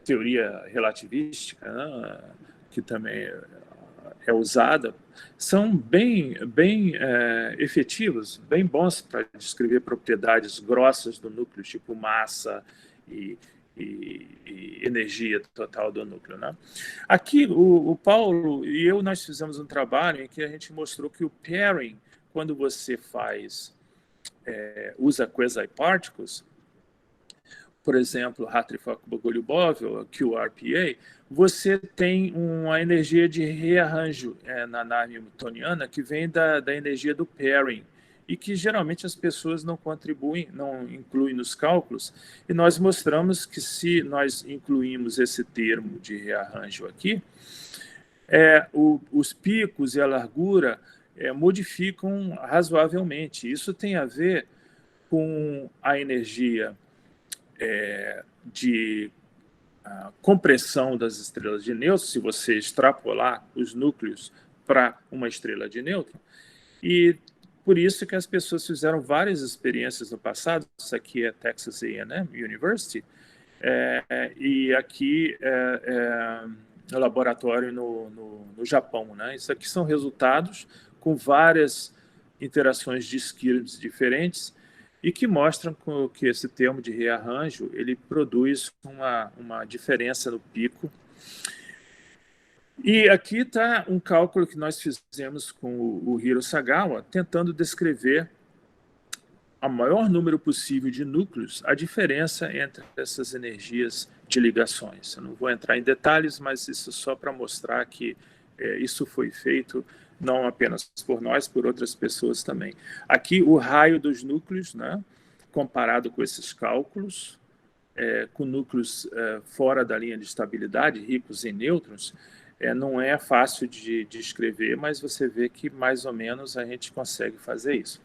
teoria relativística, né, que também é usada, são bem efetivos, bem bons para descrever propriedades grossas do núcleo, tipo massa e energia total do núcleo, né? Aqui, o Paulo e eu, nós fizemos um trabalho em que a gente mostrou que o pairing, quando você usa quasi-particles, por exemplo, Hartree-Fock-Bogoliubov, QRPA, você tem uma energia de rearranjo na nave newtoniana que vem da energia do pairing, e que geralmente as pessoas não contribuem, não incluem nos cálculos, e nós mostramos que se nós incluímos esse termo de rearranjo aqui, os picos e a largura modificam razoavelmente. Isso tem a ver com a energia de compressão das estrelas de nêutron, se você extrapolar os núcleos para uma estrela de nêutron, e por isso que as pessoas fizeram várias experiências no passado. Isso aqui é Texas A&M University, e aqui é laboratório no Japão, né? Isso aqui são resultados com várias interações de skills diferentes e que mostram que esse termo de rearranjo ele produz uma diferença no pico. E aqui está um cálculo que nós fizemos com o Hiro Sagawa, tentando descrever o maior número possível de núcleos, a diferença entre essas energias de ligações. Eu não vou entrar em detalhes, mas isso só para mostrar que isso foi feito não apenas por nós, por outras pessoas também. Aqui o raio dos núcleos, né, comparado com esses cálculos, com núcleos fora da linha de estabilidade, ricos em nêutrons, não é fácil de escrever, mas você vê que mais ou menos a gente consegue fazer isso.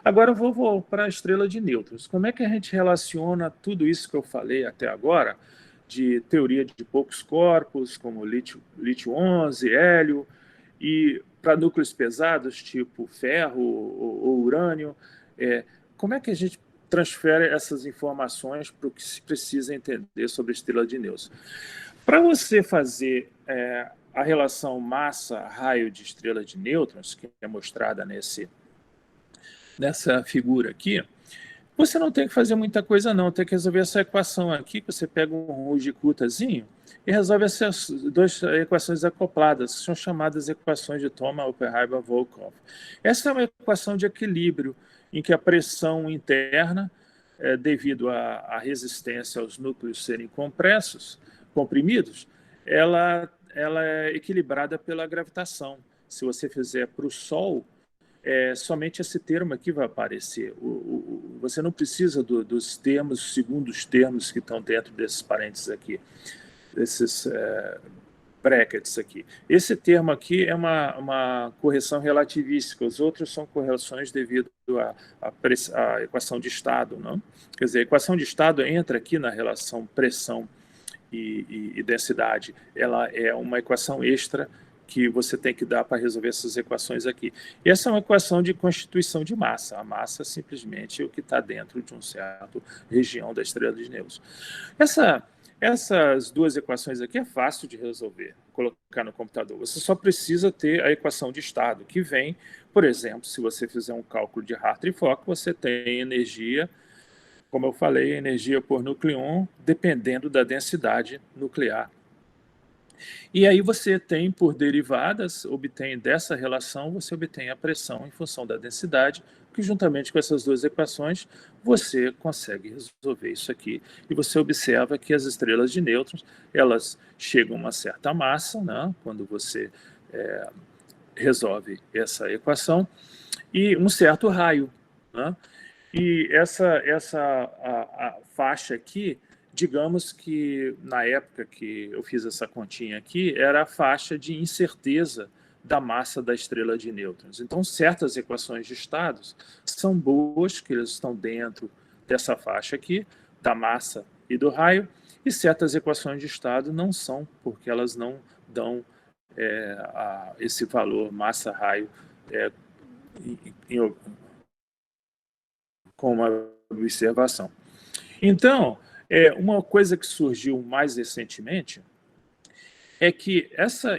Agora eu vou para a estrela de nêutrons. Como é que a gente relaciona tudo isso que eu falei até agora, de teoria de poucos corpos, como lítio 11, hélio, e para núcleos pesados, tipo ferro ou urânio? Como é que a gente transfere essas informações para o que se precisa entender sobre a estrela de nêutrons? Para você fazer a relação massa-raio de estrela de nêutrons, que é mostrada nessa figura aqui, você não tem que fazer muita coisa não, tem que resolver essa equação aqui, que você pega um Ruji-Kutazinho e resolve essas duas equações acopladas, que são chamadas equações de Thoma, Oppenheimer, Volkoff. Essa é uma equação de equilíbrio, em que a pressão interna, devido à resistência aos núcleos serem comprimidos, ela é equilibrada pela gravitação. Se você fizer para o Sol, somente esse termo aqui vai aparecer. Você não precisa dos termos, segundos termos que estão dentro desses parênteses aqui, desses brackets aqui. Esse termo aqui é uma correção relativística, os outros são correções devido à equação de estado, não? Quer dizer, a equação de estado entra aqui na relação pressão e densidade. Ela é uma equação extra que você tem que dar para resolver essas equações aqui. E essa é uma equação de constituição de massa. A massa simplesmente é o que está dentro de uma certa região da estrela de nêutrons. Essas duas equações aqui é fácil de resolver, colocar no computador. Você só precisa ter a equação de estado, que vem, por exemplo, se você fizer um cálculo de Hartree-Fock, você tem energia, como eu falei, energia por nucleon, dependendo da densidade nuclear. E aí você tem, por derivadas, obtém dessa relação, você obtém a pressão em função da densidade, que juntamente com essas duas equações, você consegue resolver isso aqui. E você observa que as estrelas de nêutrons, elas chegam a uma certa massa, né, quando você resolve essa equação, e um certo raio, né? E a faixa aqui, digamos que na época que eu fiz essa continha aqui, era a faixa de incerteza da massa da estrela de nêutrons. Então, certas equações de estados são boas, que elas estão dentro dessa faixa aqui, da massa e do raio, e certas equações de estado não são, porque elas não dão esse valor massa-raio com uma observação. Então, uma coisa que surgiu mais recentemente é que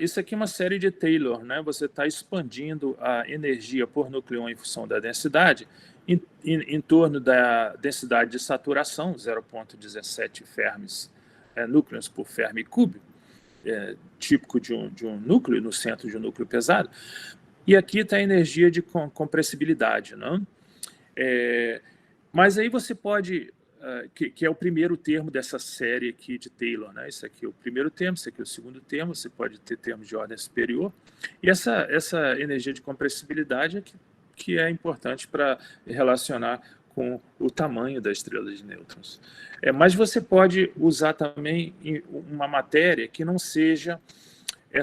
isso aqui é uma série de Taylor, né? Você está expandindo a energia por nucleon em função da densidade em torno da densidade de saturação, 0,17 Fermis núcleos por Fermi cúbico, típico de um núcleo, no centro de um núcleo pesado. E aqui está a energia de compressibilidade, não? Mas aí você pode, que é o primeiro termo dessa série aqui de Taylor, né? Esse aqui é o primeiro termo, esse aqui é o segundo termo, você pode ter termos de ordem superior. E essa energia de compressibilidade é que é importante para relacionar com o tamanho da estrela de nêutrons. Mas você pode usar também uma matéria que não seja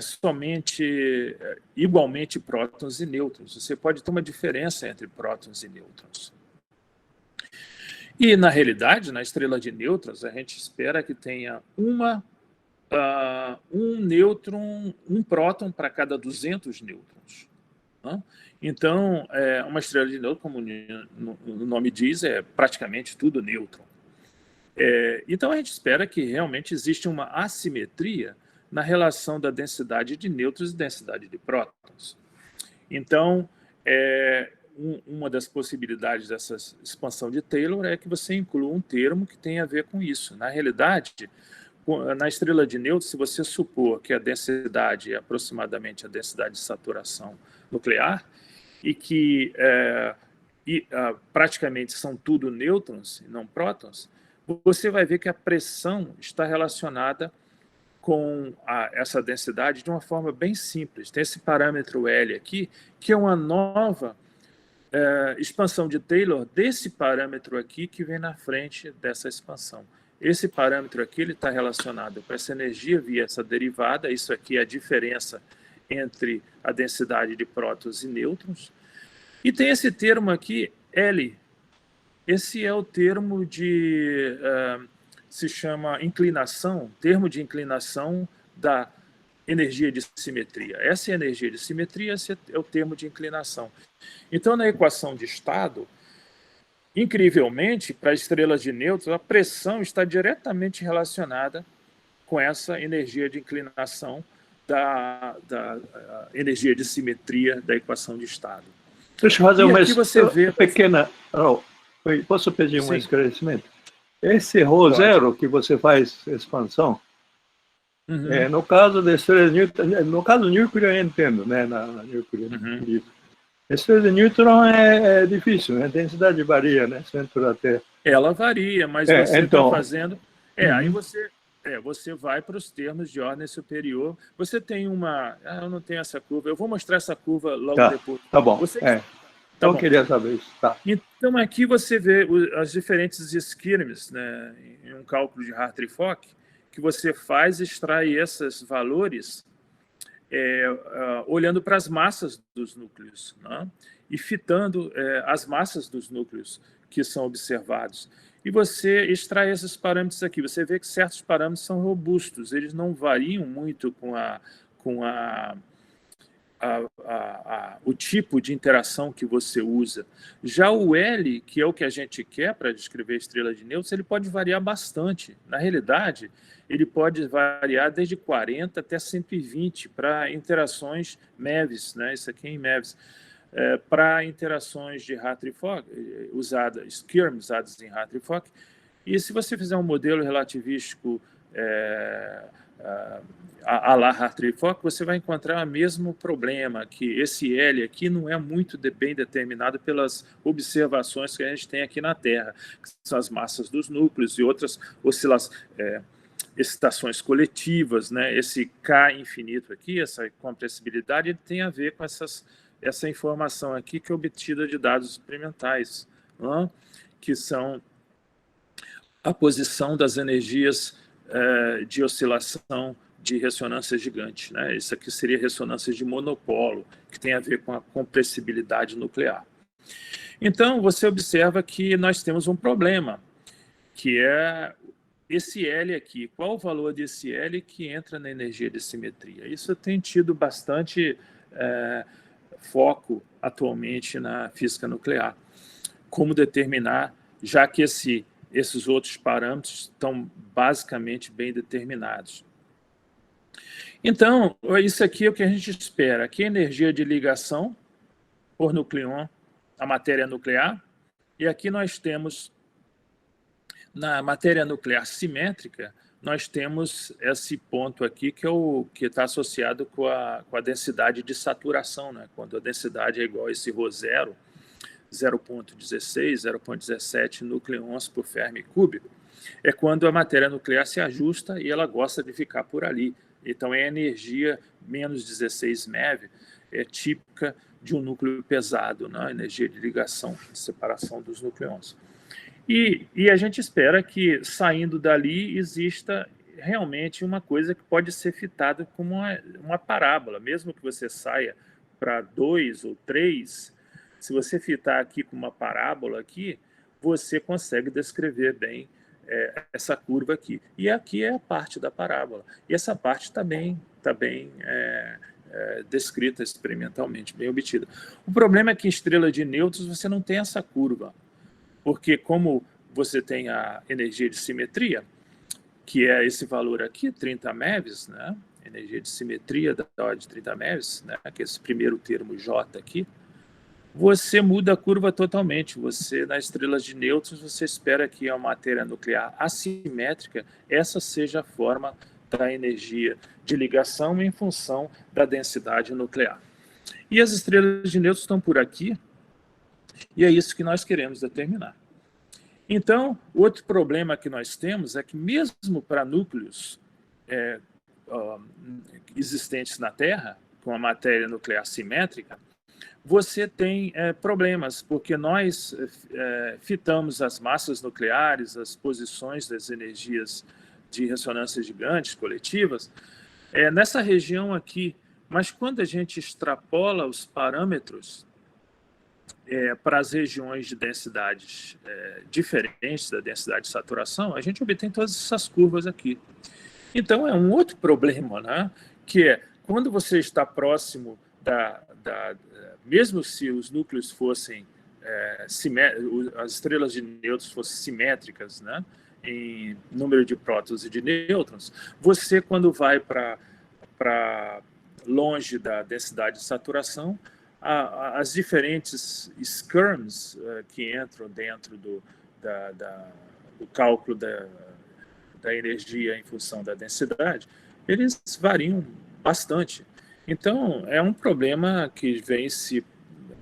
somente igualmente prótons e nêutrons. Você pode ter uma diferença entre prótons e nêutrons. E, na realidade, na estrela de nêutrons, a gente espera que tenha um nêutron, um próton para cada 200 nêutrons. Né? Então, uma estrela de nêutrons, como o nome diz, é praticamente tudo nêutron. Então, a gente espera que realmente exista uma assimetria na relação da densidade de nêutrons e densidade de prótons. Então, uma das possibilidades dessa expansão de Taylor é que você inclua um termo que tem a ver com isso. Na realidade, na estrela de nêutrons, se você supor que a densidade é aproximadamente a densidade de saturação nuclear e que praticamente são tudo nêutrons e não prótons, você vai ver que a pressão está relacionada com essa densidade de uma forma bem simples. Tem esse parâmetro L aqui, que é uma nova expansão de Taylor desse parâmetro aqui que vem na frente dessa expansão. Esse parâmetro aqui está relacionado com essa energia via essa derivada. Isso aqui é a diferença entre a densidade de prótons e nêutrons. E tem esse termo aqui, L. Esse é o termo de... se chama inclinação, termo de inclinação da energia de simetria. Essa é a energia de simetria, esse é o termo de inclinação. Então, na equação de estado, incrivelmente, para estrelas de nêutrons, a pressão está diretamente relacionada com essa energia de inclinação da energia de simetria da equação de estado. Deixa eu fazer uma pequena... posso pedir um esclarecimento? Esse ρ0 que você faz expansão, no caso da estrela de Newton, no caso do Newton eu entendo, né? Na Newton, a estrela de Newton é difícil, né? A densidade varia, né? Centro da Terra. Ela varia, mas você está fazendo... Aí você vai para os termos de ordem superior. Você tem uma... eu não tenho essa curva. Eu vou mostrar essa curva logo depois. Tá bom. Eu queria saber isso. Tá. Então, aqui você vê as diferentes esquirmes, né, em um cálculo de Hartree-Fock, que você faz extrai esses valores olhando para as massas dos núcleos, né, e fitando as massas dos núcleos que são observados. E você extrai esses parâmetros aqui. Você vê que certos parâmetros são robustos, eles não variam muito com a o tipo de interação que você usa. Já o L, que é o que a gente quer para descrever a estrela de nêutrons, ele pode variar bastante. Na realidade, ele pode variar desde 40 até 120 para interações MEVs, né? Isso aqui é em MEVs. Para interações de Hartree-Fock, usadas em Hartree-Fock. E se você fizer um modelo relativístico a la Hartree-Fock, você vai encontrar o mesmo problema, que esse L aqui não é muito bem determinado pelas observações que a gente tem aqui na Terra, que são as massas dos núcleos e outras excitações coletivas, né? Esse K infinito aqui, essa compressibilidade, ele tem a ver com essa informação aqui que é obtida de dados experimentais, né? Que são a posição das energias de oscilação de ressonância gigante, né? Isso aqui seria ressonância de monopolo, que tem a ver com a compressibilidade nuclear. Então, você observa que nós temos um problema, que é esse L aqui. Qual o valor desse L que entra na energia de simetria? Isso tem tido bastante foco atualmente na física nuclear. Como determinar, já que esses outros parâmetros estão basicamente bem determinados. Então, isso aqui é o que a gente espera. Aqui é a energia de ligação por nucleon, a matéria nuclear. E aqui nós temos, na matéria nuclear simétrica, nós temos esse ponto aqui que está associado com a densidade de saturação, né? Quando a densidade é igual a esse ρ0, 0,16, 0,17 nucleons por Fermi cúbico, é quando a matéria nuclear se ajusta e ela gosta de ficar por ali. Então, é a energia menos 16 MeV, é típica de um núcleo pesado, né? Energia de ligação, de separação dos nucleons. E a gente espera que, saindo dali, exista realmente uma coisa que pode ser fitada como uma parábola. Mesmo que você saia para 2 ou 3, se você fitar aqui com uma parábola aqui, você consegue descrever bem essa curva aqui. E aqui é a parte da parábola. E essa parte está bem descrita experimentalmente, bem obtida. O problema é que em estrela de nêutrons você não tem essa curva, porque como você tem a energia de simetria, que é esse valor aqui, 30 MeVs, né? Energia de simetria da ordem de 30 MeVs, né? Que é esse primeiro termo J aqui, você muda a curva totalmente. Você, nas estrelas de nêutrons, você espera que a matéria nuclear assimétrica, essa seja a forma da energia de ligação em função da densidade nuclear. E as estrelas de nêutrons estão por aqui, e é isso que nós queremos determinar. Então, outro problema que nós temos é que mesmo para núcleos existentes na Terra, com a matéria nuclear simétrica, você tem problemas, porque nós fitamos as massas nucleares, as posições das energias de ressonância gigantes coletivas, nessa região aqui. Mas quando a gente extrapola os parâmetros para as regiões de densidades diferentes da densidade de saturação, a gente obtém todas essas curvas aqui. Então, é um outro problema, né? Que é, quando você está próximo mesmo se os núcleos fossem as estrelas de nêutrons fossem simétricas, né, em número de prótons e de nêutrons, você, quando vai para longe da densidade de saturação, as diferentes skirms que entram dentro do cálculo da energia em função da densidade, eles variam bastante. Então, é um problema que vem-se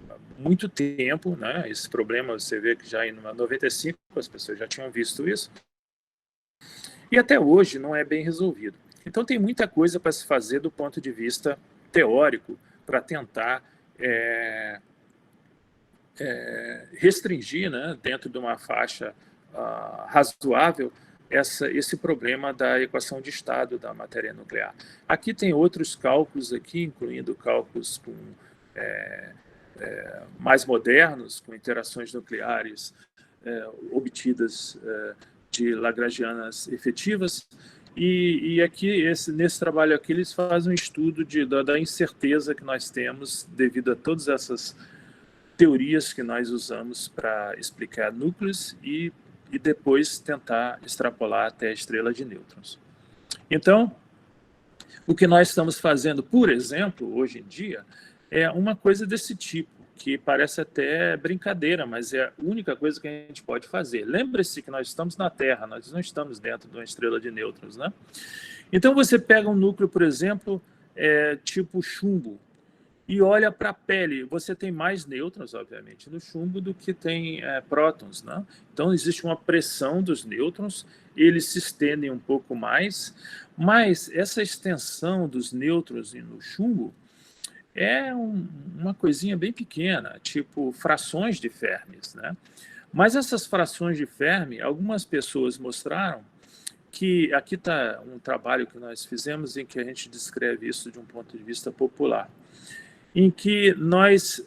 há muito tempo, né? Esse problema, você vê que já em 95 as pessoas já tinham visto isso, e até hoje não é bem resolvido. Então, tem muita coisa para se fazer do ponto de vista teórico para tentar restringir, né, dentro de uma faixa razoável, esse problema da equação de estado da matéria nuclear. Aqui tem outros cálculos, aqui, incluindo cálculos mais modernos, com interações nucleares obtidas de lagrangianas efetivas, E aqui, nesse trabalho aqui, eles fazem um estudo da incerteza que nós temos devido a todas essas teorias que nós usamos para explicar núcleos e depois tentar extrapolar até a estrela de nêutrons. Então, o que nós estamos fazendo, por exemplo, hoje em dia, é uma coisa desse tipo, que parece até brincadeira, mas é a única coisa que a gente pode fazer. Lembre-se que nós estamos na Terra, nós não estamos dentro de uma estrela de nêutrons, né? Então, você pega um núcleo, por exemplo, tipo chumbo, e olha para a pele. Você tem mais nêutrons, obviamente, no chumbo do que tem prótons, né? Então, existe uma pressão dos nêutrons, eles se estendem um pouco mais, mas essa extensão dos nêutrons no chumbo é uma coisinha bem pequena, tipo frações de Fermi, né? Mas essas frações de Fermi, algumas pessoas mostraram que, aqui está um trabalho que nós fizemos em que a gente descreve isso de um ponto de vista popular, em que nós,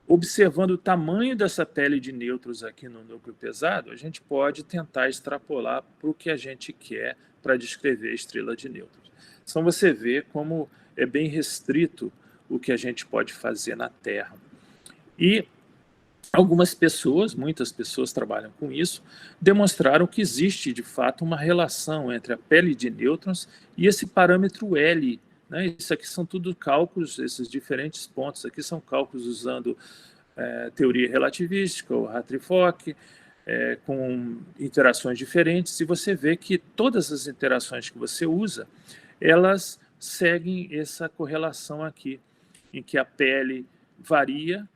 observando o tamanho dessa pele de nêutrons aqui no núcleo pesado, a gente pode tentar extrapolar para o que a gente quer para descrever a estrela de nêutrons. Então você vê como é bem restrito o que a gente pode fazer na Terra. E algumas pessoas, muitas pessoas trabalham com isso, demonstraram que existe, de fato, uma relação entre a pele de nêutrons e esse parâmetro L, né? Isso aqui são tudo cálculos, esses diferentes pontos aqui são cálculos usando teoria relativística, ou Hartree-Fock, com interações diferentes, e você vê que todas as interações que você usa, elas seguem essa correlação aqui, em que a pele varia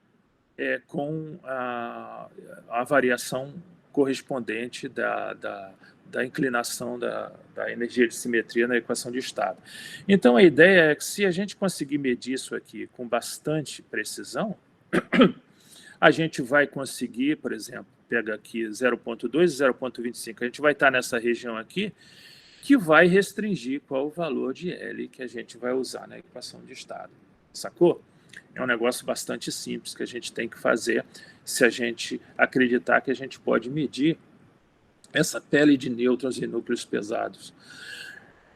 com a variação correspondente da inclinação da energia de simetria na equação de estado. Então, a ideia é que se a gente conseguir medir isso aqui com bastante precisão, a gente vai conseguir, por exemplo, pega aqui 0,2 e 0,25, a gente vai estar nessa região aqui, que vai restringir qual o valor de L que a gente vai usar na equação de estado. Sacou? É um negócio bastante simples que a gente tem que fazer se a gente acreditar que a gente pode medir essa pele de nêutrons e núcleos pesados.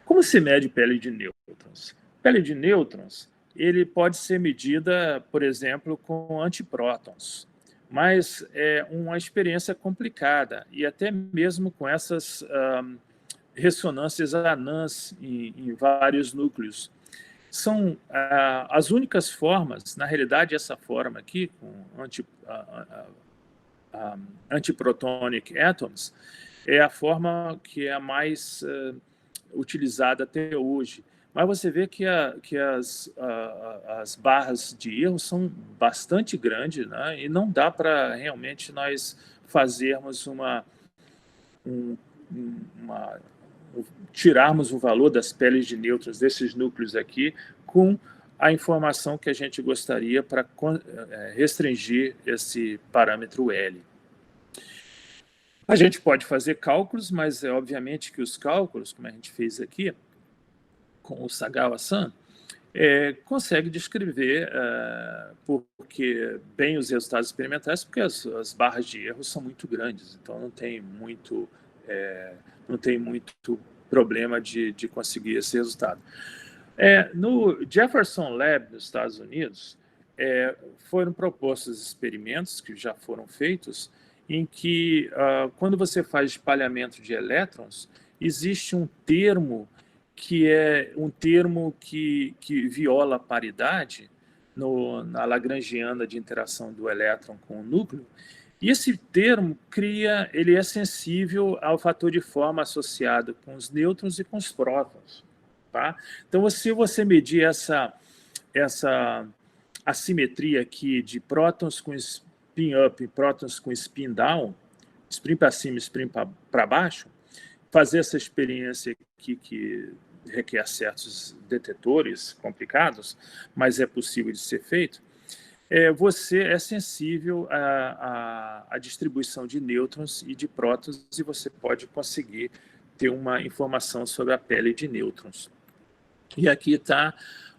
Como se mede pele de nêutrons? Pele de nêutrons, ele pode ser medida, por exemplo, com antiprótons, mas é uma experiência complicada, e até mesmo com essas ressonâncias anãs em vários núcleos. São as únicas formas, na realidade, essa forma aqui, com antiprotonic atoms, é a forma que é a mais utilizada até hoje. Mas você vê que as barras de erro são bastante grandes, né? E não dá para realmente nós fazermos tirarmos o valor das peles de nêutrons desses núcleos aqui com a informação que a gente gostaria para restringir esse parâmetro L. A gente pode fazer cálculos, mas obviamente que os cálculos, como a gente fez aqui, com o Sagawa-san, consegue descrever, porque bem os resultados experimentais, porque as barras de erro são muito grandes, então não tem muito problema de conseguir esse resultado. No Jefferson Lab, nos Estados Unidos, foram propostos experimentos que já foram feitos, em que, quando você faz espalhamento de elétrons, existe um termo que é um termo que viola a paridade na lagrangiana de interação do elétron com o núcleo, e esse termo ele é sensível ao fator de forma associado com os nêutrons e com os prótons. Tá? Então, se você medir essa assimetria aqui de prótons com spin-up e prótons com spin-down, spin para cima e spin para baixo, fazer essa experiência aqui que requer certos detetores complicados, mas é possível de ser feito, você é sensível à distribuição de nêutrons e de prótons, e você pode conseguir ter uma informação sobre a pele de nêutrons. E aqui está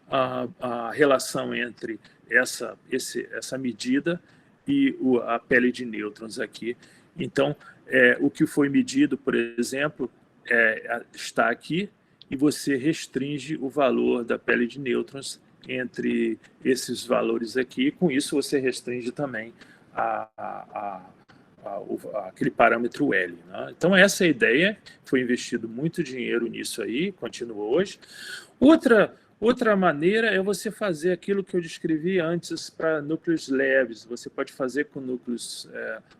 a relação entre essa medida e a pele de nêutrons aqui. Então, o que foi medido, por exemplo, está aqui, e você restringe o valor da pele de nêutrons entre esses valores aqui, e com isso você restringe também aquele parâmetro L, né? Então essa é a ideia, foi investido muito dinheiro nisso aí, continua hoje. Outra maneira é você fazer aquilo que eu descrevi antes para núcleos leves. Você pode fazer com núcleos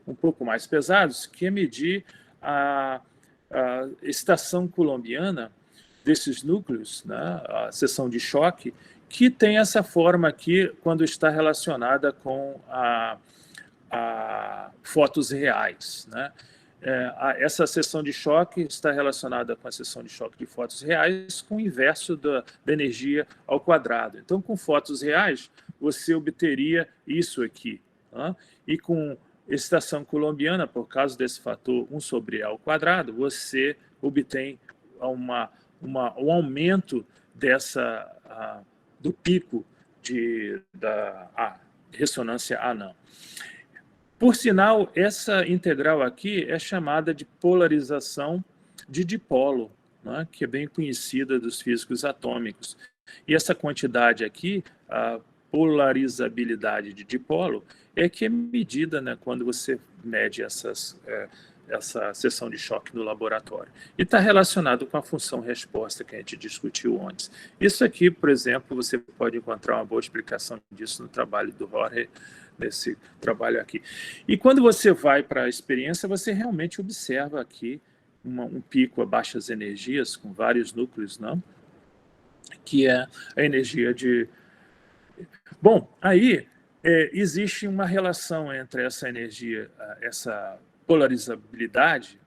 um pouco mais pesados, que é medir a excitação coulombiana desses núcleos, né? A seção de choque, que tem essa forma aqui quando está relacionada com a fotos reais, né? Essa seção de choque está relacionada com a seção de choque de fotos reais com o inverso da energia ao quadrado. Então, com fotos reais, você obteria isso aqui, né? E com excitação coulombiana, por causa desse fator 1/E ao quadrado, você obtém um aumento do pico da ressonância anã. Por sinal, essa integral aqui é chamada de polarização de dipolo, né, que é bem conhecida dos físicos atômicos. E essa quantidade aqui, a polarizabilidade de dipolo, é que é medida, né, quando você mede essa seção de choque no laboratório. E está relacionado com a função resposta que a gente discutiu antes. Isso aqui, por exemplo, você pode encontrar uma boa explicação disso no trabalho do Jorge, nesse trabalho aqui. E quando você vai para a experiência, você realmente observa aqui um pico a baixas energias, com vários núcleos, não? Que é a energia de... Bom, aí existe uma relação entre essa energia, essa polarizabilidade,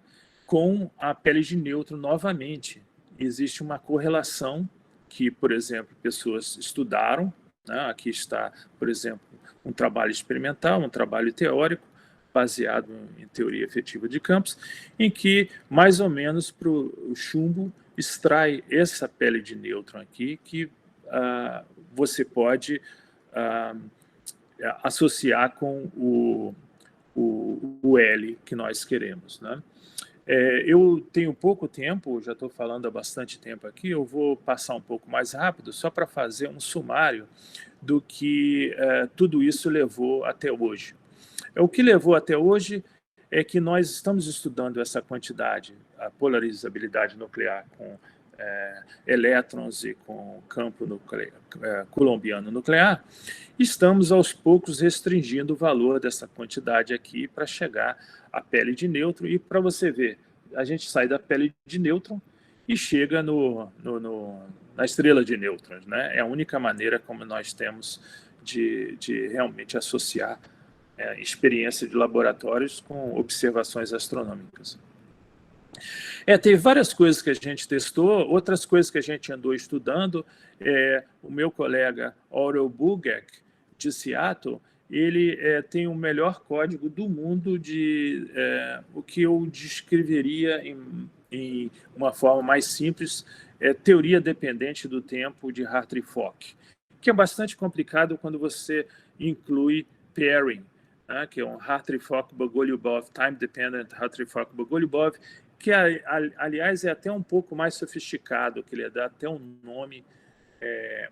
com a pele de nêutron novamente. Existe uma correlação que, por exemplo, pessoas estudaram, né? Aqui está, por exemplo, um trabalho experimental, um trabalho teórico, baseado em teoria efetiva de campos, em que, mais ou menos, para o chumbo, extrai essa pele de nêutron aqui, que você pode associar com o L que nós queremos, né? Eu tenho pouco tempo, já estou falando há bastante tempo aqui, eu vou passar um pouco mais rápido, só para fazer um sumário do que tudo isso levou até hoje. O que levou até hoje é que nós estamos estudando essa quantidade, a polarizabilidade nuclear com elétrons e com campo coulombiano nuclear, estamos aos poucos restringindo o valor dessa quantidade aqui para chegar à pele de nêutron. E para você ver, a gente sai da pele de nêutron e chega na estrela de nêutrons, né? É a única maneira como nós temos de realmente associar experiência de laboratórios com observações astronômicas. Teve várias coisas que a gente testou, outras coisas que a gente andou estudando. O meu colega Aurel Bulgack, de Seattle, ele tem o melhor código do mundo de o que eu descreveria em uma forma mais simples, teoria dependente do tempo de Hartree-Fock, que é bastante complicado quando você inclui pairing, né, que é um Hartree-Fock-Bogoliubov, Time Dependent Hartree-Fock-Bogoliubov, que, aliás, é até um pouco mais sofisticado, que ele dá até um nome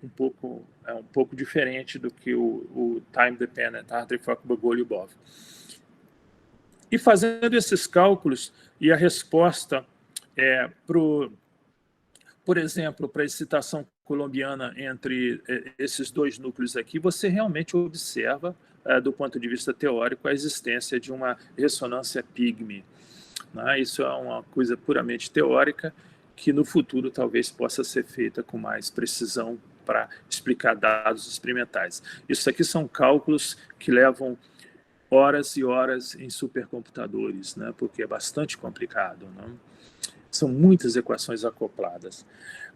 um pouco diferente do que o Time Dependent Hartree-Fock-Bogoliubov. E fazendo esses cálculos, e a resposta por exemplo, para a excitação coulombiana entre esses dois núcleos aqui, você realmente observa, do ponto de vista teórico, a existência de uma ressonância pygmy. Isso é uma coisa puramente teórica, que no futuro talvez possa ser feita com mais precisão para explicar dados experimentais. Isso aqui são cálculos que levam horas e horas em supercomputadores, né? Porque é bastante complicado, né? São muitas equações acopladas.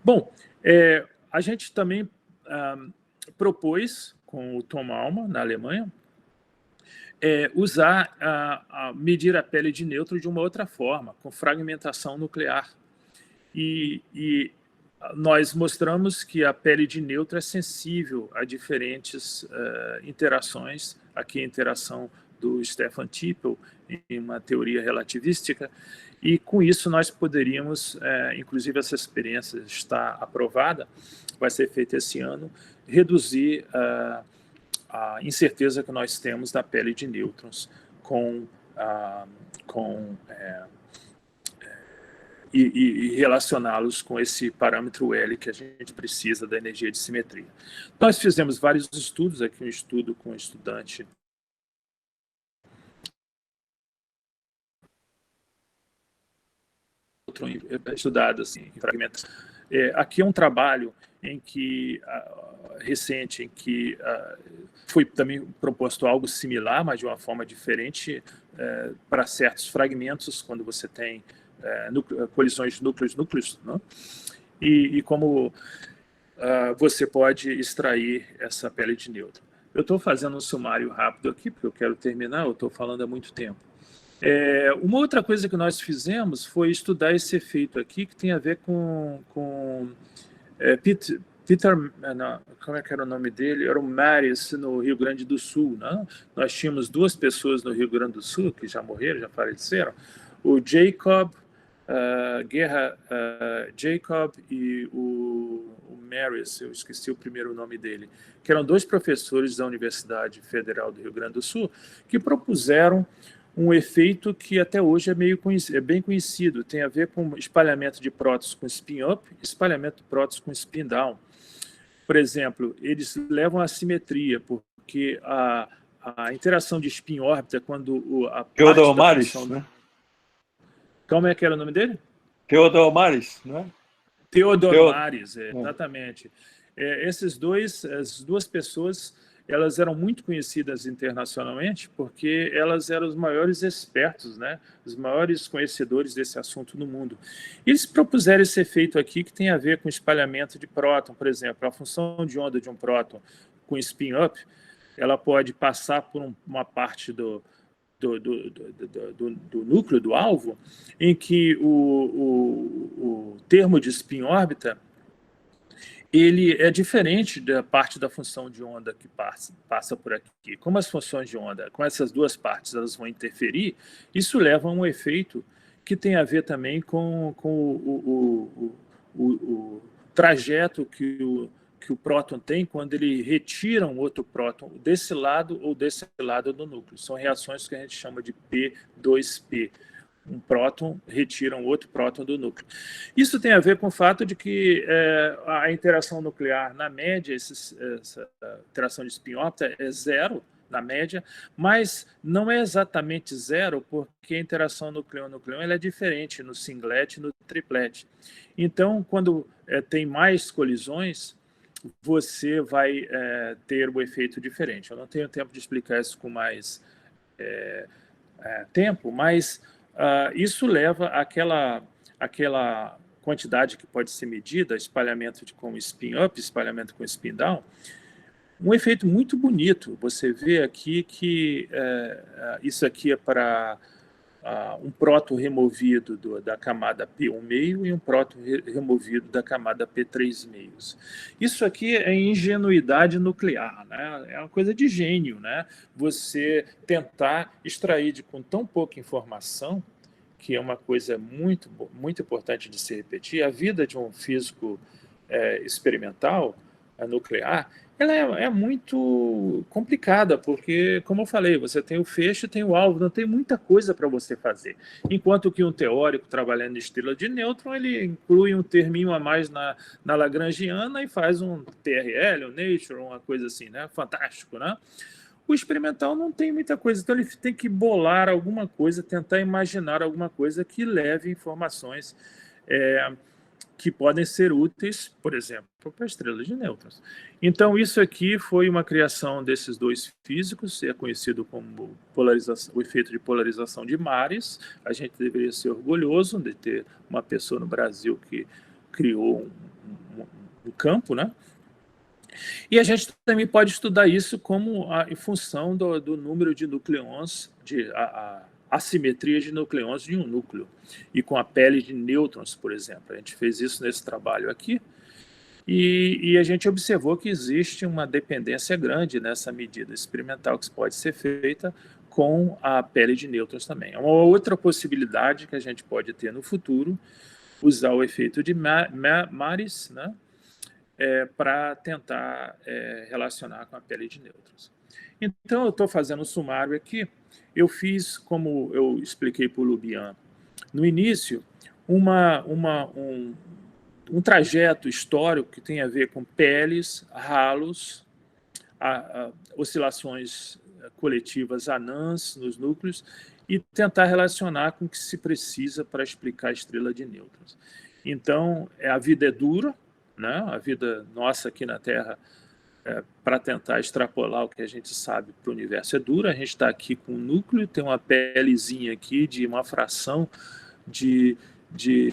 Bom, a gente também propôs, com o Tom Alma, na Alemanha, medir a pele de nêutron de uma outra forma, com fragmentação nuclear. E nós mostramos que a pele de nêutron é sensível a diferentes interações. Aqui a interação do Stefan Tippel em uma teoria relativística, e com isso nós poderíamos, inclusive essa experiência está aprovada, vai ser feita esse ano, reduzir a incerteza que nós temos da pele de nêutrons e relacioná-los com esse parâmetro L que a gente precisa da energia de simetria. Nós fizemos vários estudos, aqui um estudo com um estudante estudado assim, em fragmentos. Aqui é um trabalho em que recente, em que foi também proposto algo similar, mas de uma forma diferente para certos fragmentos, quando você tem colisões de núcleos, né? E como você pode extrair essa pele de nêutron. Eu estou fazendo um sumário rápido aqui, porque eu quero terminar, eu estou falando há muito tempo. Uma outra coisa que nós fizemos foi estudar esse efeito aqui, que tem a ver com Peter, não, como é que era o nome dele? Era o Maris, no Rio Grande do Sul. Né? Nós tínhamos 2 pessoas no Rio Grande do Sul que já morreram, já faleceram. O Jacob, Jacob e o Maris, eu esqueci o primeiro nome dele, que eram 2 professores da Universidade Federal do Rio Grande do Sul, que propuseram um efeito que até hoje é bem conhecido, tem a ver com espalhamento de prótons com spin-up, espalhamento de prótons com spin-down. Por exemplo, eles levam a simetria, porque a interação de spin-órbita, quando a Theodor Maris, né? Como é que era o nome dele? Theodor Maris, né? Theodor Maris, exatamente. As 2 pessoas, elas eram muito conhecidas internacionalmente porque elas eram os maiores expertos, né? Os maiores conhecedores desse assunto no mundo. E eles propuseram esse efeito aqui que tem a ver com espalhamento de próton, por exemplo. A função de onda de um próton com spin-up, ela pode passar por uma parte do núcleo, do alvo, em que o termo de spin-órbita ele é diferente da parte da função de onda que passa por aqui. Como as funções de onda, com essas 2 partes, elas vão interferir, isso leva a um efeito que tem a ver também com o trajeto que o próton tem quando ele retira um outro próton desse lado ou desse lado do núcleo. São reações que a gente chama de P2P. Um próton retira um outro próton do núcleo. Isso tem a ver com o fato de que a interação nuclear, na média, essa interação de spin-órbita é 0, na média, mas não é exatamente 0, porque a interação nucleon-nucleon ela é diferente no singlet e no triplet. Então, quando tem mais colisões, você vai ter o efeito diferente. Eu não tenho tempo de explicar isso com mais tempo, mas isso leva àquela quantidade que pode ser medida, espalhamento com spin-up, espalhamento com spin-down, um efeito muito bonito. Você vê aqui que isso aqui é para um próton removido da camada P1,5 e um próton removido da camada P3,5. Isso aqui é ingenuidade nuclear, né? É uma coisa de gênio, né? Você tentar extrair com tão pouca informação, que é uma coisa muito, muito importante de se repetir. A vida de um físico experimental nuclear, ela é muito complicada, porque, como eu falei, você tem o feixe, tem o alvo, não tem muita coisa para você fazer. Enquanto que um teórico trabalhando em estrela de nêutron, ele inclui um terminho a mais na lagrangiana e faz um TRL, um Nature, uma coisa assim, né? Fantástico, né? O experimental não tem muita coisa, então ele tem que bolar alguma coisa, tentar imaginar alguma coisa que leve informações que podem ser úteis, por exemplo, para estrelas de nêutrons. Então, isso aqui foi uma criação desses 2 físicos, é conhecido como o efeito de polarização de Maris. A gente deveria ser orgulhoso de ter uma pessoa no Brasil que criou um campo, né? E a gente também pode estudar isso como em função do número de nucleons, a assimetria de nucleons de um núcleo, e com a pele de nêutrons, por exemplo. A gente fez isso nesse trabalho aqui, e a gente observou que existe uma dependência grande nessa medida experimental que pode ser feita com a pele de nêutrons também. É uma outra possibilidade que a gente pode ter no futuro, usar o efeito de Maris, né, para tentar relacionar com a pele de nêutrons. Então, eu estou fazendo um sumário aqui. Eu fiz, como eu expliquei para o Lubian no início, um trajeto histórico que tem a ver com peles, halos, oscilações coletivas anãs nos núcleos e tentar relacionar com o que se precisa para explicar a estrela de nêutrons. Então, a vida é dura, né? A vida nossa aqui na Terra, para tentar extrapolar o que a gente sabe para o universo, é dura. A gente está aqui com um núcleo, tem uma pelezinha aqui de uma fração de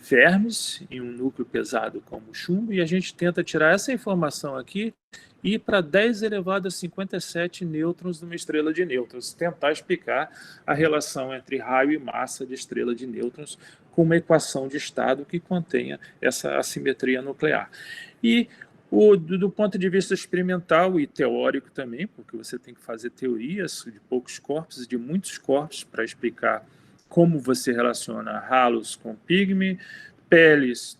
vermes em um núcleo pesado como chumbo, e a gente tenta tirar essa informação aqui e ir para 10 elevado a 57 nêutrons numa estrela de nêutrons, tentar explicar a relação entre raio e massa de estrela de nêutrons com uma equação de estado que contenha essa assimetria nuclear. E do ponto de vista experimental e teórico também, porque você tem que fazer teorias de poucos corpos e de muitos corpos para explicar como você relaciona halos com pigme, peles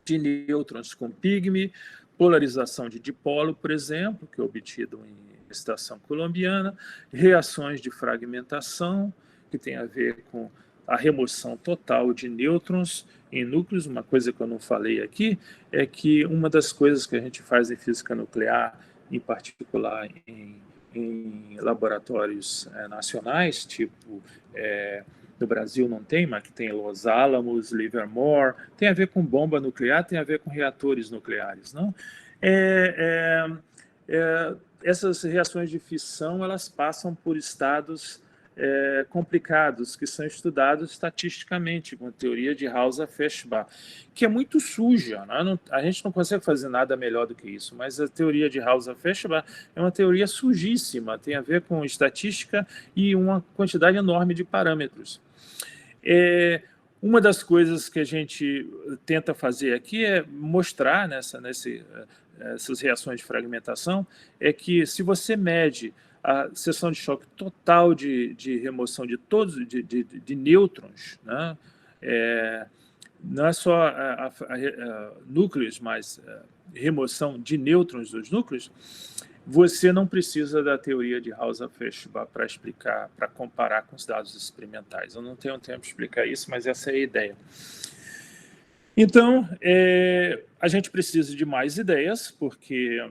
de nêutrons com pigme, polarização de dipolo, por exemplo, que é obtido em estação colombiana, reações de fragmentação, que tem a ver com a remoção total de nêutrons em núcleos. Uma coisa que eu não falei aqui é que uma das coisas que a gente faz em física nuclear, em particular em laboratórios nacionais, tipo no Brasil não tem, mas que tem Los Alamos, Livermore, tem a ver com bomba nuclear, tem a ver com reatores nucleares, não? Essas reações de fissão, elas passam por estados complicados, que são estudados estatisticamente, com a teoria de Hauser-Feshbach, que é muito suja, né? A gente não consegue fazer nada melhor do que isso, mas a teoria de Hauser-Feshbach é uma teoria sujíssima, tem a ver com estatística e uma quantidade enorme de parâmetros. Uma das coisas que a gente tenta fazer aqui é mostrar essas reações de fragmentação, é que se você mede a seção de choque total de remoção de todos de nêutrons, né? Não é só núcleos, mas remoção de nêutrons dos núcleos, você não precisa da teoria de Hauser-Feshbach para explicar, para comparar com os dados experimentais. Eu não tenho tempo de explicar isso, mas essa é a ideia. Então, a gente precisa de mais ideias, porque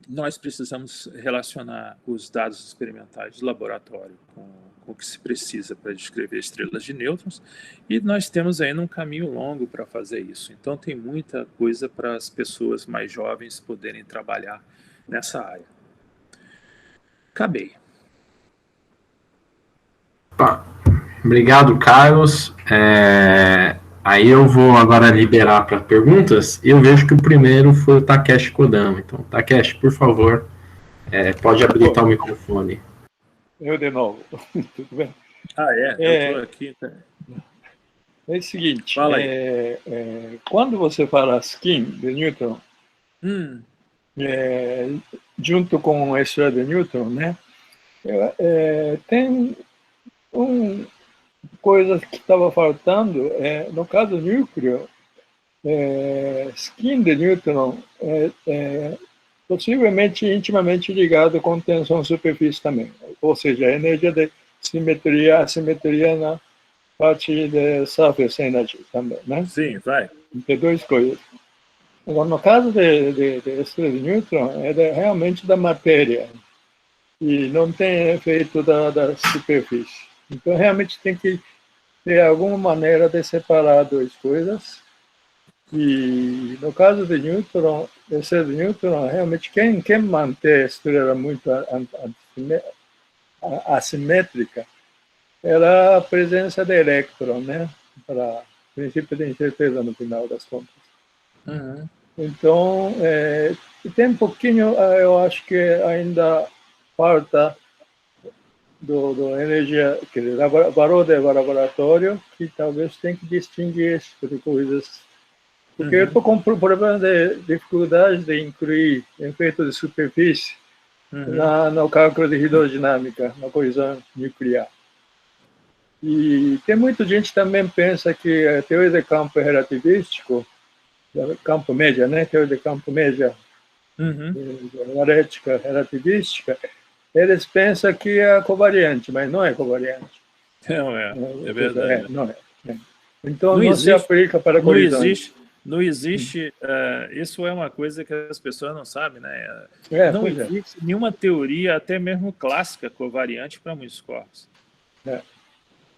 nós precisamos relacionar os dados experimentais de laboratório com o que se precisa para descrever estrelas de nêutrons, e nós temos ainda um caminho longo para fazer isso. Então, tem muita coisa para as pessoas mais jovens poderem trabalhar nessa área. Acabei. Obrigado, Carlos. Aí eu vou agora liberar para perguntas, e eu vejo que o primeiro foi o Takeshi Kodama. Então, Takeshi, por favor, pode habilitar o microfone. Eu de novo. Tudo bem? Eu estou aqui. É o seguinte, fala aí. Quando você fala skin de Newton, junto com a estrela de Newton, né, tem coisa que estava faltando. No caso do núcleo, skin de Newton possivelmente intimamente ligado com tensão-superfície também, ou seja, a energia de simetria, assimetria na parte de surface energy também, né? Sim, vai. Tem duas coisas. Agora, no caso de estrela de Newton, é realmente da matéria e não tem efeito da superfície. Então, realmente tem que ter alguma maneira de separar as duas coisas. E no caso de Newton, realmente quem mantém a estrela muito assimétrica era a presença de elétron, né? Para princípio de incerteza no final das contas. Uhum. Então, tem um pouquinho, eu acho que ainda falta do energia, quer dizer, valor de laboratório, que talvez tem que distinguir esse tipo de coisas. Porque eu estou com problema de dificuldade de incluir efeito de superfície no cálculo de hidrodinâmica, na colisão nuclear. E tem muita gente que também pensa que a teoria de campo relativístico, campo média, né? Teoria de campo média, ética relativística, eles pensam que é covariante, mas não é covariante. Não é, é verdade. Não é. Então, não se aplica para colisões. Não existe, isso é uma coisa que as pessoas não sabem, né? Não existe nenhuma teoria, até mesmo clássica, covariante para muitos corpos.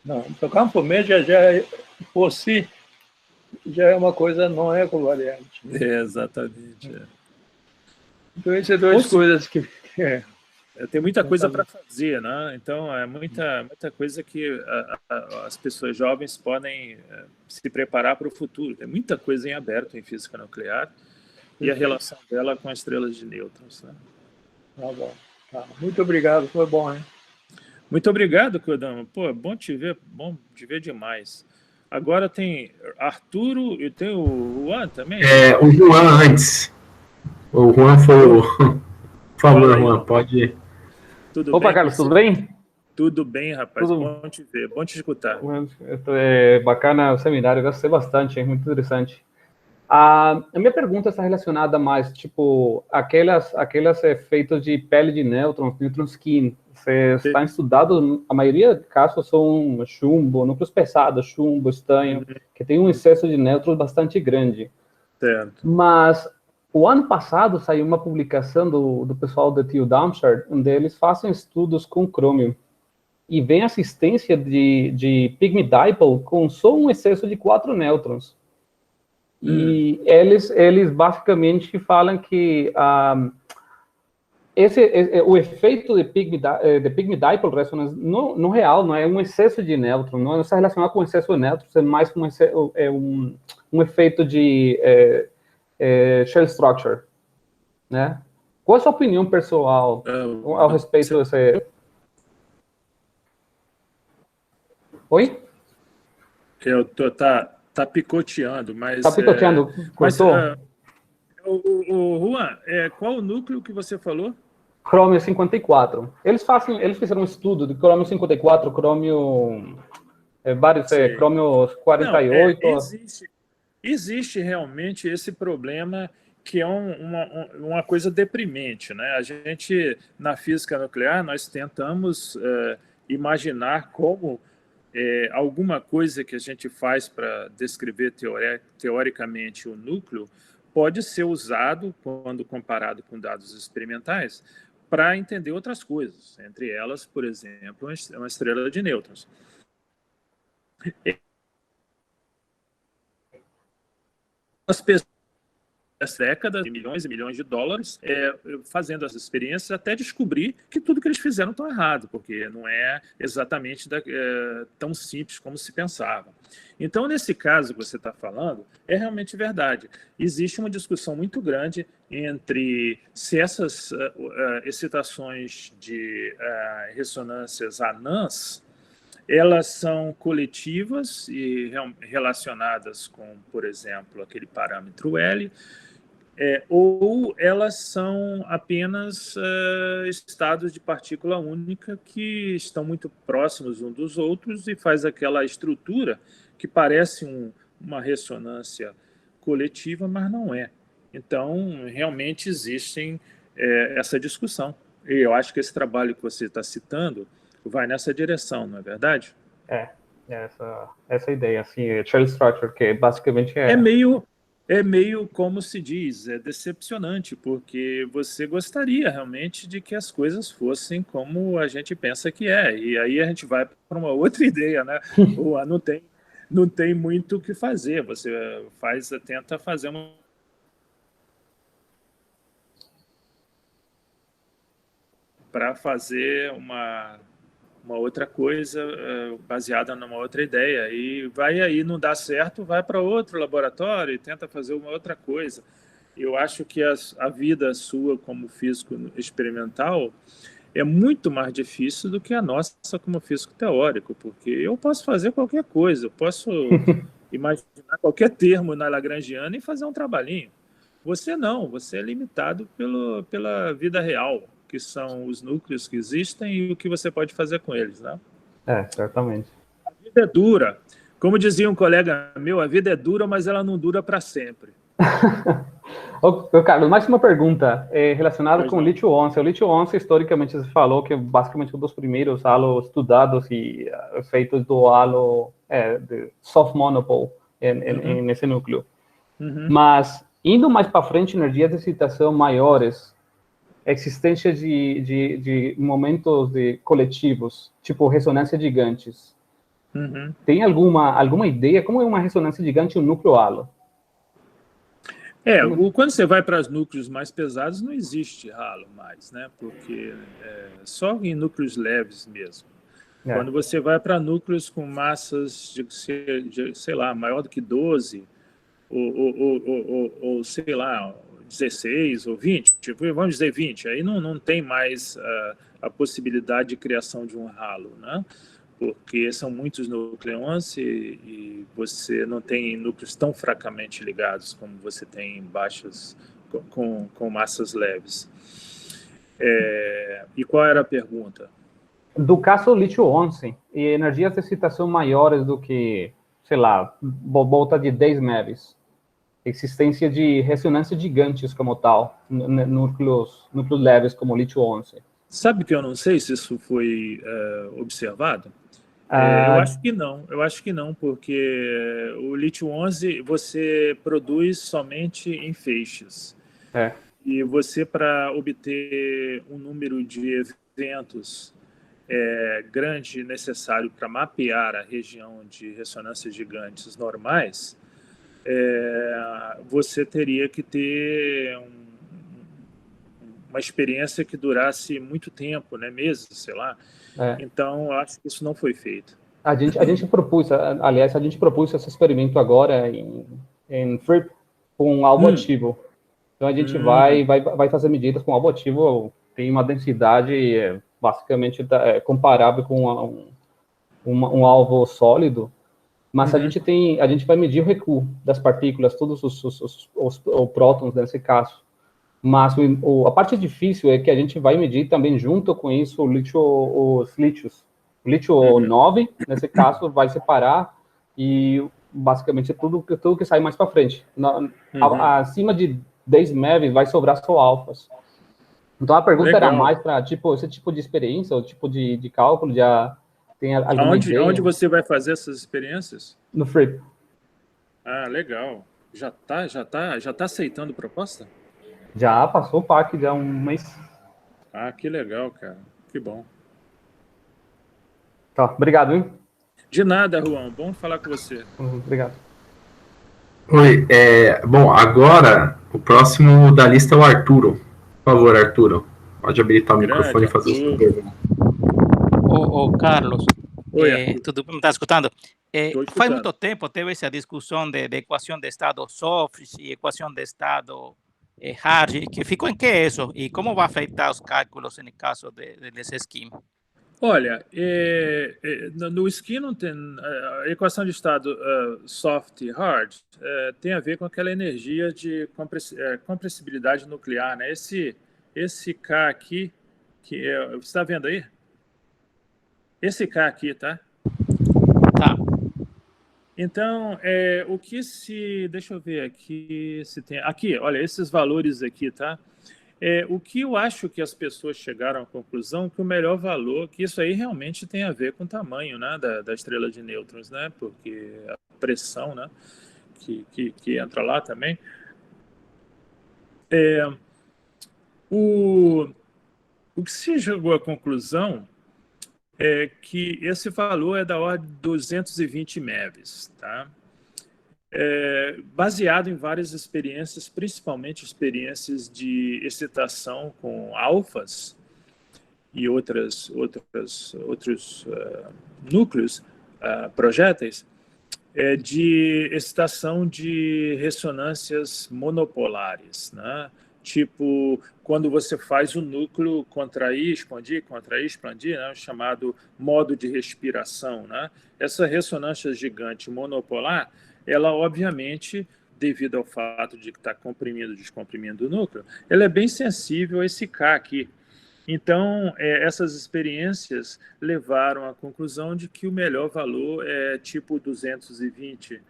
Não, então, o campo médio já por si já é uma coisa, não é covariante. Exatamente. Então, essas duas coisas que... Tem muita coisa para fazer, né? Então, é muita coisa que as pessoas jovens podem se preparar para o futuro. Tem muita coisa em aberto em física nuclear e a relação dela com as estrelas de nêutrons. Né? Tá bom. Tá. Muito obrigado, foi bom, hein? Muito obrigado, Codama. Pô, bom te ver demais. Agora tem Arturo e tem o Juan também? O Juan antes. O Juan foi o... Por favor, Juan, pode ir. Opa, bem, Carlos, tudo bem? Tudo bem, rapaz. Bom te ver, bom te escutar. É bacana o seminário, eu gostei bastante, é muito interessante. A minha pergunta está relacionada mais, tipo, aquelas efeitos de pele de nêutrons skin. Você está estudado, a maioria dos casos são chumbo, núcleos pesados, chumbo, estanho, que tem um excesso de nêutrons bastante grande. Certo. Mas o ano passado saiu uma publicação do pessoal da TU Darmstadt, onde eles fazem estudos com crômio e vem assistência de pigment dipole com só um excesso de 4 nêutrons. E eles basicamente falam que o efeito de pigment dipole resonance no real não é um excesso de nêutrons, não está relacionado com excesso de nêutrons, é mais um efeito de shell structure, né? Qual a sua opinião pessoal ao respeito desse... Oi? Tá picoteando, mas... Tá picoteando, cortou? O Juan, qual o núcleo que você falou? Crômio 54. Eles fizeram um estudo de crômio 54, crômio... crômio 48... Não, existe realmente esse problema que é uma coisa deprimente, né? A gente, na física nuclear, nós tentamos imaginar como alguma coisa que a gente faz para descrever teoricamente o núcleo pode ser usado, quando comparado com dados experimentais, para entender outras coisas, entre elas, por exemplo, uma estrela de nêutrons. As pessoas, décadas, milhões e milhões de dólares, fazendo as experiências até descobrir que tudo que eles fizeram está errado, porque não é exatamente tão simples como se pensava. Então, nesse caso que você está falando, é realmente verdade. Existe uma discussão muito grande entre se essas excitações de ressonâncias anãs elas são coletivas e relacionadas com, por exemplo, aquele parâmetro L, ou elas são apenas estados de partícula única que estão muito próximos uns dos outros e faz aquela estrutura que parece uma ressonância coletiva, mas não é. Então, realmente existem essa discussão. E eu acho que esse trabalho que você está citando vai nessa direção, não é verdade? Essa ideia, assim, shell structure, que basicamente é meio como se diz, é decepcionante, porque você gostaria realmente de que as coisas fossem como a gente pensa que é, e aí a gente vai para uma outra ideia, né? Não tem muito o que fazer, você tenta fazer para fazer uma outra coisa baseada numa outra ideia, e vai aí, não dá certo, vai para outro laboratório e tenta fazer uma outra coisa. Eu acho que a vida sua como físico experimental é muito mais difícil do que a nossa como físico teórico, porque eu posso fazer qualquer coisa, eu posso imaginar qualquer termo na Lagrangiana e fazer um trabalhinho. Você não, você é limitado pela vida real. que são os núcleos que existem e o que você pode fazer com eles, né? Certamente. A vida é dura. Como dizia um colega meu, a vida é dura, mas ela não dura para sempre. Carlos, mais uma pergunta relacionada com o lítio-11. O lítio-11, historicamente, você falou que é basicamente um dos primeiros halos estudados e feitos do halo de soft monopole nesse núcleo. Mas, indo mais para frente, energias de excitação maiores, existência de momentos coletivos, tipo ressonância gigantes. Tem alguma ideia como é uma ressonância gigante e um núcleo halo? Quando você vai para os núcleos mais pesados, não existe halo mais, né? Porque só em núcleos leves mesmo. Quando você vai para núcleos com massas de sei lá, maior do que 12, ou sei lá, 16 ou 20, vamos dizer 20, aí não tem mais a possibilidade de criação de um halo, né? Porque são muitos nucleons e você não tem núcleos tão fracamente ligados como você tem em baixas com massas leves. E qual era a pergunta? Do caso lítio-11, e energias de excitação maiores do que, sei lá, volta de 10 MeVs, existência de ressonância gigantes como tal, núcleos leves como lítio-11. Sabe que eu não sei se isso foi observado? Eu acho que não, porque o lítio-11 você produz somente em feixes. E você, para obter um número de eventos grande necessário para mapear a região de ressonâncias gigantes normais, você teria que ter uma experiência que durasse muito tempo, né? Meses, sei lá. Então, acho que isso não foi feito. A gente propôs esse experimento agora em FRIP com um alvo ativo. Então, a gente vai fazer medidas com alvo ativo, tem uma densidade basicamente comparável com um alvo sólido, mas a gente vai medir o recuo das partículas, todos os prótons nesse caso. Mas a parte difícil é que a gente vai medir também junto com isso os lítios. O lítio 9, nesse caso, vai separar e basicamente tudo que sai mais para frente. Acima de 10 MeV vai sobrar só alfas. Então a pergunta era mais para esse tipo de experiência, ou tipo de cálculo, já tem alguma ideia? Onde você vai fazer essas experiências? No FRIP. Legal. Já tá aceitando proposta? Já passou o PAC, já há um mês. Que legal, cara. Que bom. Tá, obrigado, hein? De nada, Juan. Bom falar com você. Obrigado. Oi, bom, agora o próximo da lista é o Arturo. Por favor, Arturo, pode habilitar o microfone e fazer o seu. Carlos, Oi, tu me está escutando? Faz muito tempo teve essa discussão de equação de estado Sofres e equação de estado Hardy, que ficou em que isso? E como vai afetar os cálculos no caso desse schema? Olha, no schema não tem a equação de estado soft e hard tem a ver com aquela energia de compressibilidade nuclear, né? Esse K aqui, você está vendo aí? Esse K aqui, tá? Tá. Então, o que deixa eu ver aqui se tem. Aqui, olha, esses valores aqui, tá? O que eu acho que as pessoas chegaram à conclusão que o melhor valor, que isso aí realmente tem a ver com o tamanho, né, da estrela de nêutrons, né, porque a pressão, né, que entra lá também. O que se chegou à conclusão é que esse valor é da ordem de 220 MeVs, tá? Baseado em várias experiências, principalmente experiências de excitação com alfas e outros núcleos projéteis, de excitação de ressonâncias monopolares, né? Tipo, quando você faz o núcleo contrair, expandir, né? Chamado modo de respiração, né? Essa ressonância gigante monopolar, ela obviamente, devido ao fato de que está comprimindo, descomprimindo o núcleo, ela é bem sensível a esse K aqui. Então, essas experiências levaram à conclusão de que o melhor valor é tipo 220.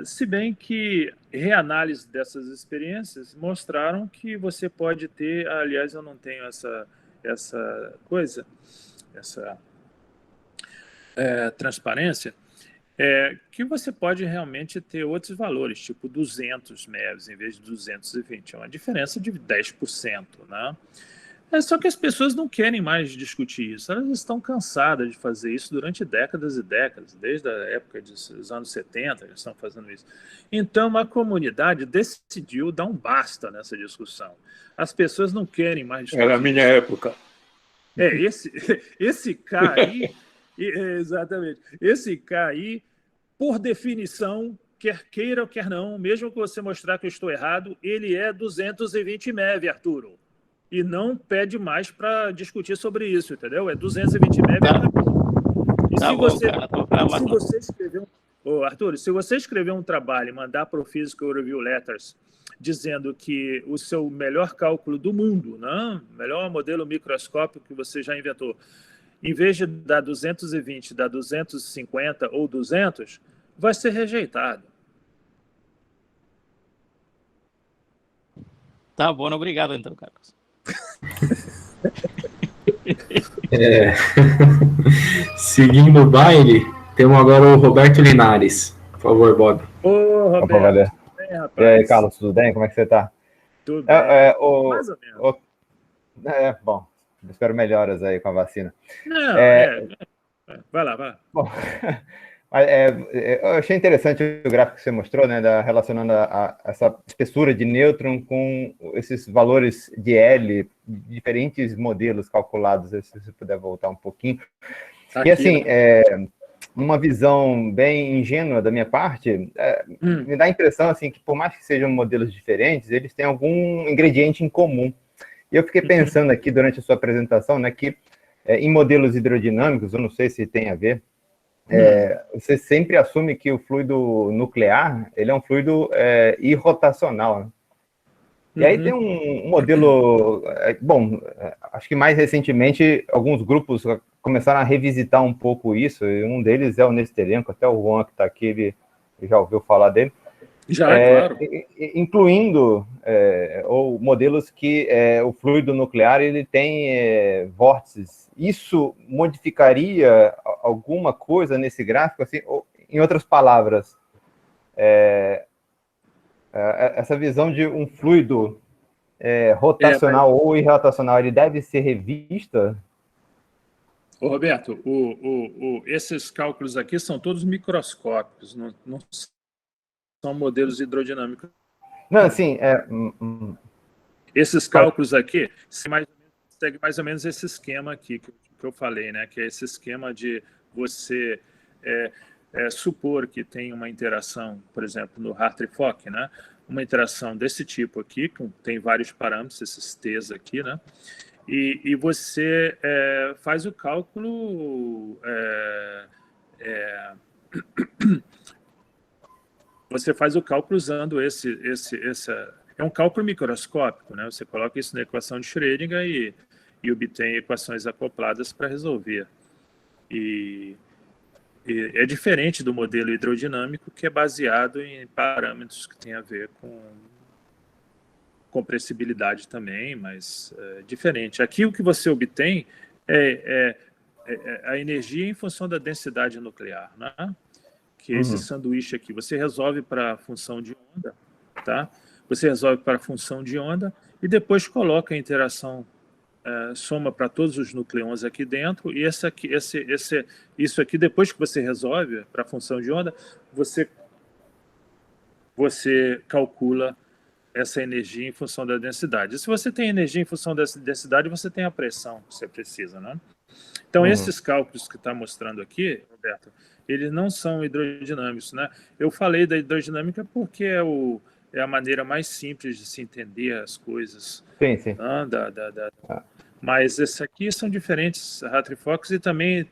Se bem que reanálise dessas experiências mostraram que você pode ter, aliás, eu não tenho essa transparência, que você pode realmente ter outros valores, tipo 200 MeVs em vez de 220. É uma diferença de 10%, né? Só que as pessoas não querem mais discutir isso. Elas estão cansadas de fazer isso durante décadas e décadas, desde a época dos anos 70, eles estão fazendo isso. Então, a comunidade decidiu dar um basta nessa discussão. As pessoas não querem mais discutir. Era a minha época. Esse K aí, exatamente, esse K aí, por definição, quer queira ou quer não, mesmo que você mostrar que eu estou errado, ele é 220 MeV, Arturo. E não pede mais para discutir sobre isso, entendeu? É 220 MeV. E se você escrever Arthur, se você escrever um trabalho e mandar para o Physical Review Letters dizendo que o seu melhor cálculo do mundo, né, melhor modelo microscópico que você já inventou, em vez de dar 220, dá 250 ou 200, vai ser rejeitado. Tá bom, obrigado então, Carlos. Seguindo o baile, temos agora o Roberto Linares. Por favor, Bob. Ô, Roberto. Opa, valeu. Bem, rapaz. E aí, Carlos, tudo bem? Como é que você tá? Tudo bem. Mais ou menos. Bom, espero melhoras aí com a vacina. Não, vai lá. Bom, eu achei interessante o gráfico que você mostrou, né, relacionando essa espessura de nêutron com esses valores de L, diferentes modelos calculados, se você puder voltar um pouquinho. Aqui, e assim, uma visão bem ingênua da minha parte, me dá a impressão assim, que por mais que sejam modelos diferentes, eles têm algum ingrediente em comum. E eu fiquei pensando aqui durante a sua apresentação, né, que em modelos hidrodinâmicos, eu não sei se tem a ver, você sempre assume que o fluido nuclear ele é um fluido irrotacional, né? E aí tem um modelo, acho que mais recentemente alguns grupos começaram a revisitar um pouco isso, e um deles é o Nesterenko, até o Juan que está aqui, ele já ouviu falar dele. Claro. Incluindo ou modelos que o fluido nuclear ele tem vórtices. Isso modificaria alguma coisa nesse gráfico? Assim, ou, em outras palavras, essa visão de um fluido rotacional ou irrotacional, ele deve ser revista? Ô, Roberto, esses cálculos aqui são todos microscópicos, não são modelos hidrodinâmicos. Não, assim... Esses cálculos aqui segue mais ou menos esse esquema aqui que eu falei, né? Que é esse esquema de você supor que tem uma interação, por exemplo, no Hartree-Fock, né? Uma interação desse tipo aqui, que tem vários parâmetros, esses T's aqui, né? E você faz o cálculo... você faz o cálculo usando é um cálculo microscópico, né? Você coloca isso na equação de Schrödinger e obtém equações acopladas para resolver. E é diferente do modelo hidrodinâmico, que é baseado em parâmetros que têm a ver com compressibilidade também, mas é diferente. Aqui o que você obtém é a energia em função da densidade nuclear, né? Que é esse sanduíche aqui. Você resolve para a função de onda, tá? Você resolve para a função de onda e depois coloca a interação, soma para todos os nucleons aqui dentro, e isso aqui, depois que você resolve para a função de onda, você calcula essa energia em função da densidade. E se você tem energia em função dessa densidade, você tem a pressão que você precisa, né? Então, esses cálculos que está mostrando aqui, Roberto, eles não são hidrodinâmicos, né? Eu falei da hidrodinâmica porque é a maneira mais simples de se entender as coisas. Sim, sim. Né? Mas esses aqui são diferentes, Hartree-Fock, e também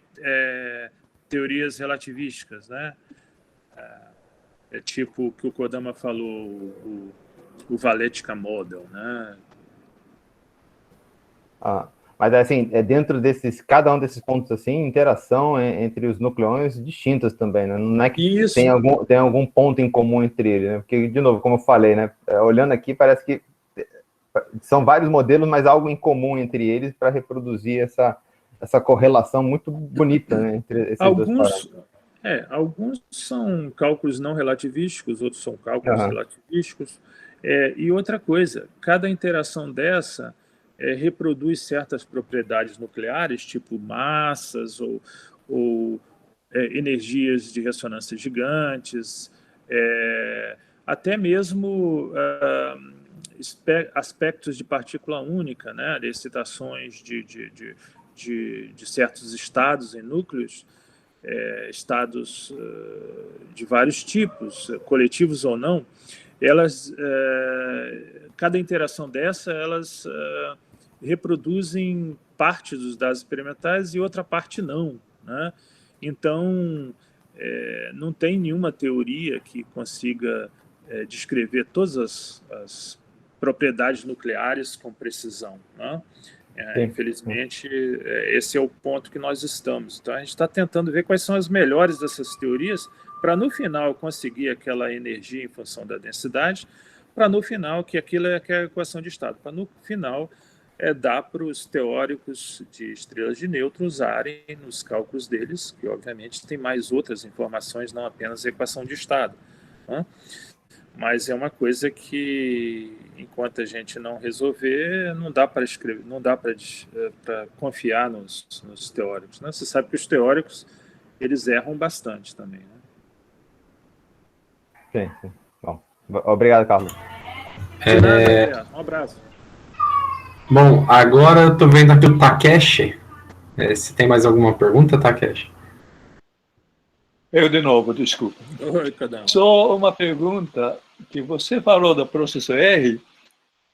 teorias relativísticas, né? É tipo o que o Kodama falou, o Valetica Model, né? Mas, assim, dentro cada um desses pontos, assim, interação entre os nucleões distintas também, né? Não é que tem algum ponto em comum entre eles, né? Porque, de novo, como eu falei, né? Olhando aqui, parece que são vários modelos, mas algo em comum entre eles para reproduzir essa correlação muito bonita, né, entre esses dois parâmetros. Alguns são cálculos não relativísticos, outros são cálculos relativísticos. E outra coisa, cada interação dessa reproduz certas propriedades nucleares, tipo massas ou energias de ressonância gigantes, até mesmo aspectos de partícula única, né, de excitações de certos estados em núcleos, estados de vários tipos, coletivos ou não, cada interação dessa, elas reproduzem parte dos dados experimentais e outra parte não, né? Então, não tem nenhuma teoria que consiga descrever todas as propriedades nucleares com precisão, né? Infelizmente, esse é o ponto que nós estamos. Então, a gente está tentando ver quais são as melhores dessas teorias para, no final, conseguir aquela energia em função da densidade, para, no final, que aquilo é a equação de estado, para, no final, dar para os teóricos de estrelas de nêutrons usarem nos cálculos deles, que, obviamente, tem mais outras informações, não apenas a equação de estado, né? Mas é uma coisa que, enquanto a gente não resolver, não dá para escrever, não dá para confiar nos teóricos, né? Você sabe que os teóricos, eles erram bastante também, né? Sim. Bom, obrigado, Carlos. Um abraço. Bom, agora eu estou vendo aqui o Takeshi. Se tem mais alguma pergunta, Takeshi? Eu de novo, desculpa. Oi, cada um. Só uma pergunta, que você falou do processo R,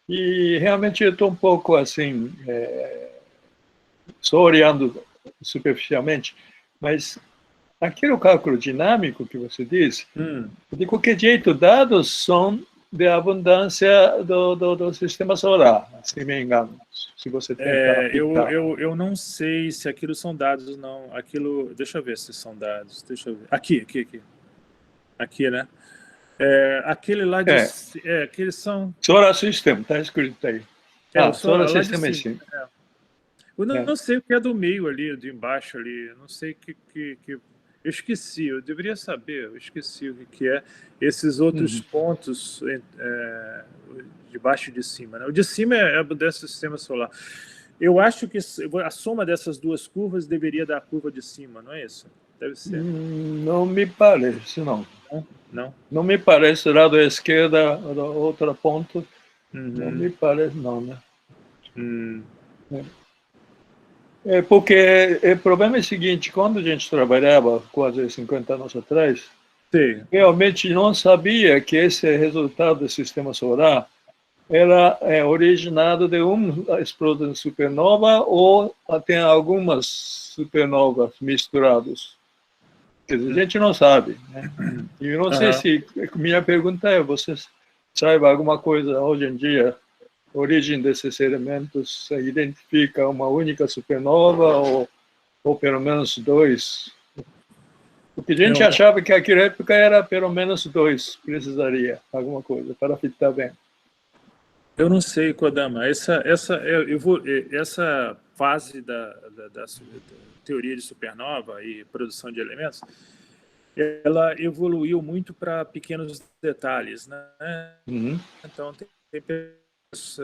e realmente eu estou um pouco assim, só olhando superficialmente, mas aquele cálculo dinâmico que você disse, de qualquer jeito, dados são de abundância do sistema solar, se me engano. Se você eu não sei se aquilo são dados, não. Aquilo, deixa eu ver se são dados. Deixa eu ver. Aqui, né? Aquele lá de... aqueles são... Solar System, está escrito aí. Solar System é sim. Eu não sei o que é do meio ali, de embaixo ali. Não sei o que... Eu esqueci, eu deveria saber. Eu esqueci o que é esses outros pontos de baixo e de cima, né? O de cima é a abundância do sistema solar. Eu acho que a soma dessas duas curvas deveria dar a curva de cima, não é isso? Deve ser. Não me parece, não. Não? Não me parece, lado esquerda, outra ponta. Não me parece, não, né? Porque o problema é o seguinte, quando a gente trabalhava quase 50 anos atrás, realmente não sabia que esse resultado do sistema solar era originado de uma explosão de supernova ou até algumas supernovas misturadas. Quer dizer, a gente não sabe, né? E eu não sei se... Minha pergunta é, você sabe alguma coisa hoje em dia, a origem desses elementos, identifica uma única supernova ou pelo menos dois? Porque a gente achava que naquela época era pelo menos dois, precisaria alguma coisa para fitar bem. Eu não sei, Kodama. Essa fase da teoria de supernova e produção de elementos, ela evoluiu muito para pequenos detalhes, né? Então, tem pessoas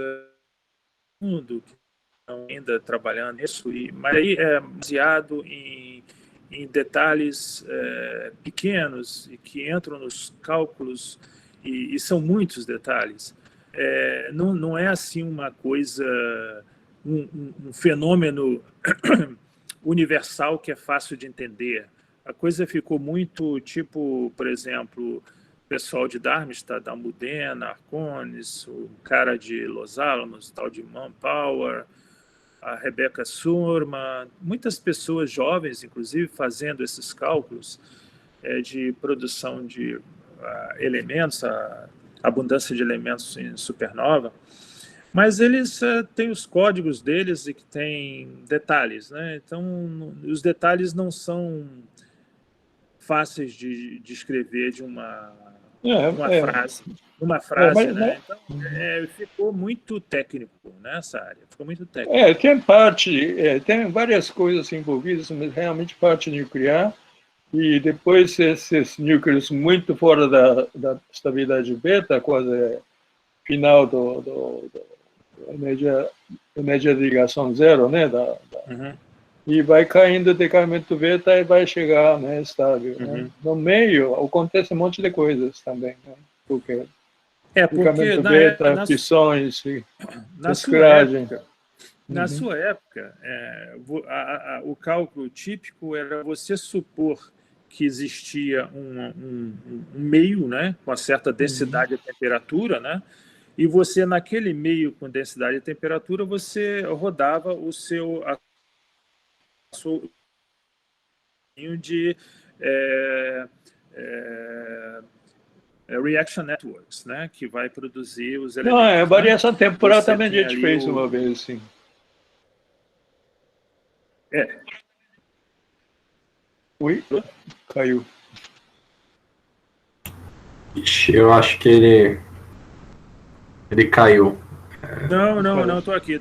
no mundo que estão ainda trabalhando nisso, mas aí é baseado em detalhes pequenos e que entram nos cálculos, e são muitos detalhes. Não é assim uma coisa, um fenômeno universal que é fácil de entender. A coisa ficou muito tipo, por exemplo, o pessoal de Darmstadt, da Almudena, Arcones, o cara de Los Alamos, tal de Manpower, a Rebecca Surman, muitas pessoas jovens, inclusive, fazendo esses cálculos de produção de elementos, a abundância de elementos em supernova. Mas eles têm os códigos deles e que tem detalhes, né? Então, os detalhes não são fáceis de escrever de uma frase, né? Então, ficou muito técnico nessa área, ficou muito técnico. Tem várias coisas envolvidas, mas realmente parte nuclear, e depois esses núcleos muito fora da estabilidade beta, quase final energia de ligação zero, né? E vai caindo o decaimento beta e vai chegar, né, estável. Né? No meio acontece um monte de coisas também, né? Porque decaimento beta, fissões, descragem. Na sua época, o cálculo típico era você supor que existia um meio, né, com uma certa densidade e temperatura, né? E você, naquele meio com densidade e temperatura, você rodava o seu de reaction networks, né, que vai produzir os elementos. Não, variação temporal também a gente fez uma vez, sim. Ui, caiu. Ixi, eu acho que ele caiu. Não, estou aqui.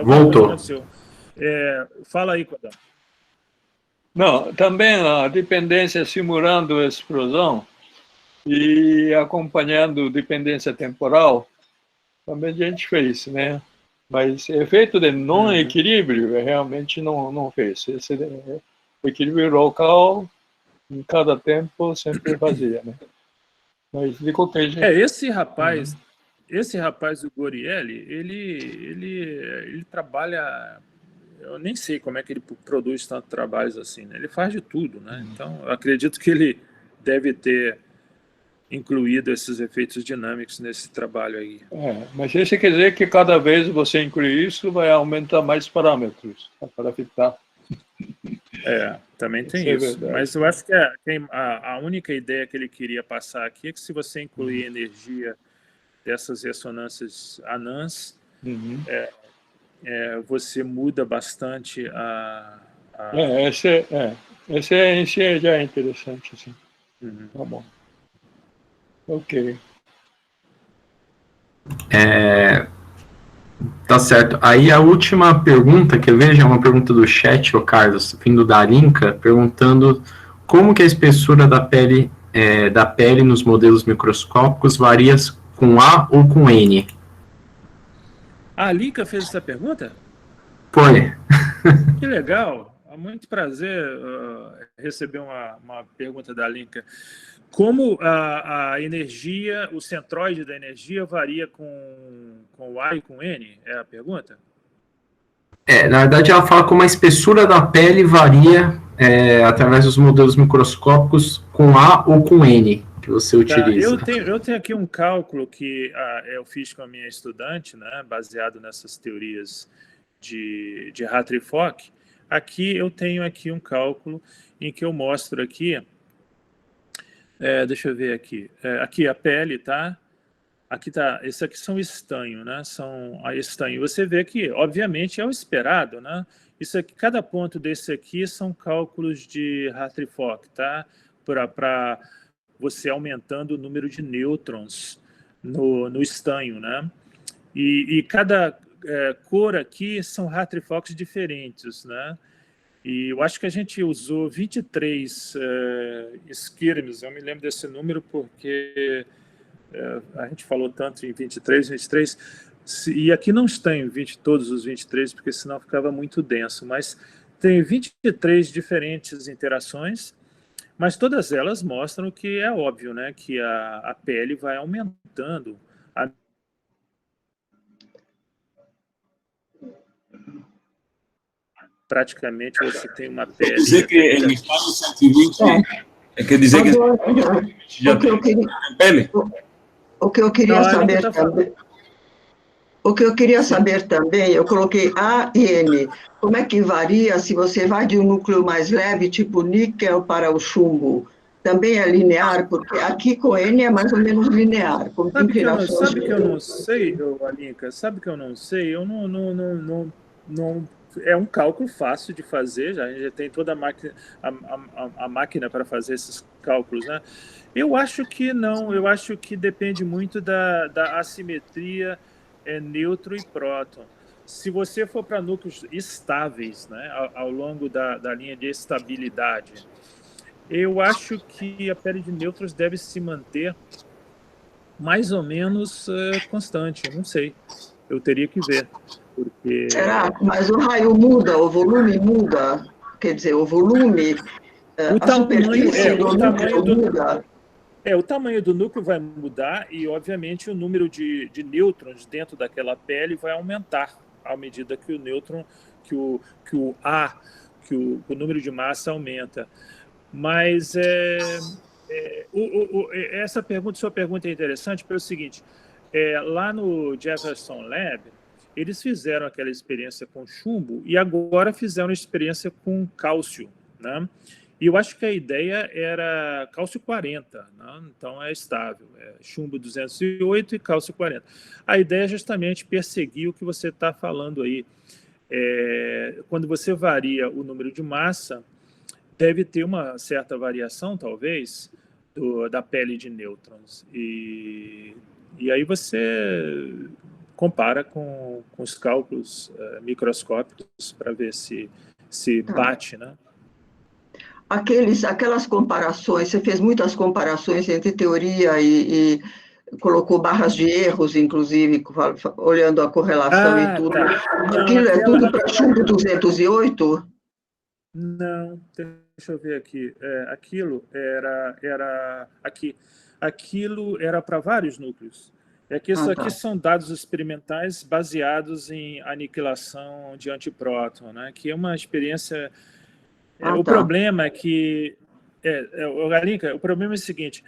Voltou. Fala aí, Codão. Não, também a dependência simulando a explosão e acompanhando dependência temporal, também a gente fez, né? Mas efeito de não equilíbrio realmente não fez. Esse equilíbrio local, em cada tempo, sempre fazia, né? Mas de qualquer jeito. Esse rapaz, o Gorielli, ele trabalha. Eu nem sei como é que ele produz tantos trabalhos assim, né? Ele faz de tudo, né? Então, eu acredito que ele deve ter incluído esses efeitos dinâmicos nesse trabalho aí. Mas isso quer dizer que cada vez você incluir isso, vai aumentar mais parâmetros para fitar. Também tem isso. Mas eu acho que a única ideia que ele queria passar aqui é que se você incluir energia dessas ressonâncias anãs, você muda bastante esse já é interessante, assim. Tá bom. Ok. Tá certo. Aí a última pergunta que eu vejo é uma pergunta do chat, Carlos, vindo da Arinca, perguntando como que a espessura da pele nos modelos microscópicos varia com A ou com N? A Arinca fez essa pergunta? Foi. Que legal. É muito prazer receber uma pergunta da Arinca. Como a energia, o centroide da energia varia com A e com N? É a pergunta? Na verdade, ela fala como a espessura da pele varia através dos modelos microscópicos com A ou com N que você utiliza. Eu tenho aqui um cálculo que eu fiz com a minha estudante, né, baseado nessas teorias de Hartree Fock. Aqui eu tenho um cálculo em que eu mostro aqui. Deixa eu ver aqui. Aqui a pele, tá? Aqui tá. Esses aqui são estanho, né? São a estanho. Você vê que, obviamente, é o esperado, né? Isso aqui, cada ponto desse aqui são cálculos de Hartree Fock, tá? Para você aumentando o número de nêutrons no estanho, né? E cada cor aqui são Hartree Focks diferentes, né? E eu acho que a gente usou 23 skirms, eu me lembro desse número porque a gente falou tanto em 23, e aqui não está em todos os 23, porque senão ficava muito denso, mas tem 23 diferentes interações, mas todas elas mostram que é óbvio, né, que a pele vai aumentando. Praticamente você tem uma pele. Quer dizer que em estado 120 quer dizer que já tem pele? O que eu queria saber também. O que eu queria saber também, eu coloquei A e N. Como é que varia se você vai de um núcleo mais leve, tipo níquel, para o chumbo? também é linear, porque aqui com N é mais ou menos linear. Sabe que eu não sei, Alinka? Sabe que eu não sei? Eu não é um cálculo fácil de fazer, já a gente já tem toda a máquina para fazer esses cálculos, né? Eu acho que não, eu acho que depende muito da assimetria nêutron e próton. Se você for para núcleos estáveis, né, ao longo da linha de estabilidade, eu acho que a pele de nêutrons deve se manter mais ou menos constante, eu não sei. Eu teria que ver. Porque... Será? Mas o raio muda, o volume muda. Quer dizer, o volume, a superfície do núcleo muda. O tamanho do núcleo vai mudar e, obviamente, o número de nêutrons dentro daquela pele vai aumentar à medida que o nêutron, que o número de massa aumenta. Mas sua pergunta é interessante pelo seguinte, lá no Jefferson Lab, eles fizeram aquela experiência com chumbo e agora fizeram experiência com cálcio, né? E eu acho que a ideia era cálcio 40, né? Então é estável, chumbo 208 e cálcio 40. A ideia é justamente perseguir o que você está falando aí. Quando você varia o número de massa, deve ter uma certa variação, talvez, da pele de nêutrons. E aí você compara com os cálculos microscópicos para ver se bate, né? Aquelas comparações, você fez muitas comparações entre teoria e colocou barras de erros, inclusive, olhando a correlação e tudo. Tá. Aquilo é tudo para chumbo 208? Não, deixa eu ver aqui. Aquilo era aqui. Aquilo era para vários núcleos. Isso aqui são dados experimentais baseados em aniquilação de antipróton, né? Que é uma experiência... O problema é que... Alinka, o problema é o seguinte,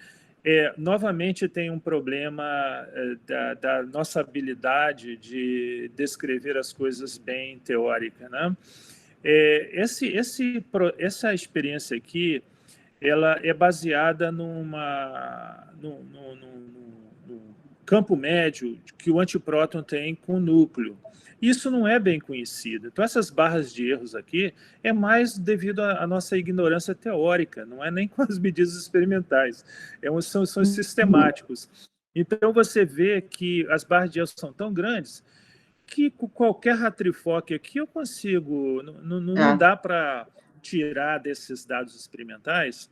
novamente tem um problema da nossa habilidade de descrever as coisas bem teórica, né? Essa experiência aqui, ela é baseada num campo médio que o antipróton tem com o núcleo. Isso não é bem conhecido. Então, essas barras de erros aqui é mais devido à nossa ignorância teórica, não é nem com as medidas experimentais. São sistemáticos. Então, você vê que as barras de erros são tão grandes que com qualquer ratrifoque aqui eu consigo... Não dá para tirar desses dados experimentais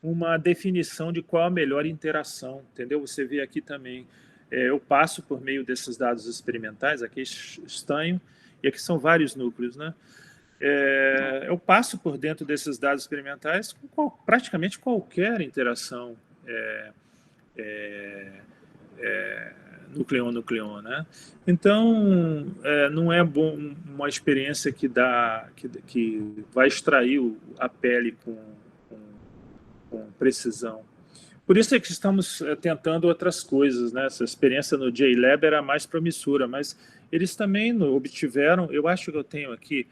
uma definição de qual a melhor interação, entendeu? Você vê aqui também... eu passo por meio desses dados experimentais, aqui estanho, e aqui são vários núcleos, né? Eu passo por dentro desses dados experimentais com praticamente qualquer interação nucleon-nucleon, né? Então, não é bom uma experiência que vai extrair a pele com precisão. Por isso é que estamos tentando outras coisas, né? Essa experiência no JLab era mais promissora, mas eles também obtiveram, eu acho que eu tenho aqui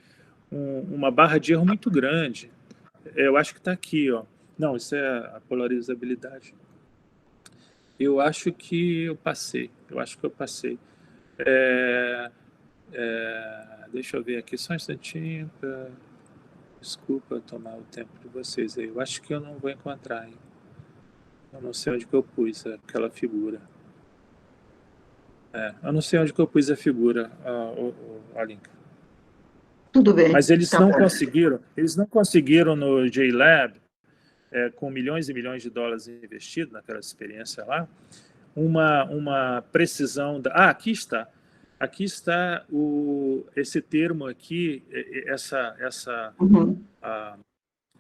uma barra de erro muito grande. Eu acho que está aqui, ó. Não, isso é a polarizabilidade. Eu acho que eu passei. Deixa eu ver aqui só um instantinho. Desculpa tomar o tempo de vocês aí. Eu acho que eu não vou encontrar, hein? Eu não sei onde que eu pus aquela figura. Eu não sei onde que eu pus a figura, Alinka. Tudo bem. Mas eles não conseguiram no JLab, com milhões e milhões de dólares investidos naquela experiência lá, uma precisão... aqui está. Aqui está esse termo aqui, essa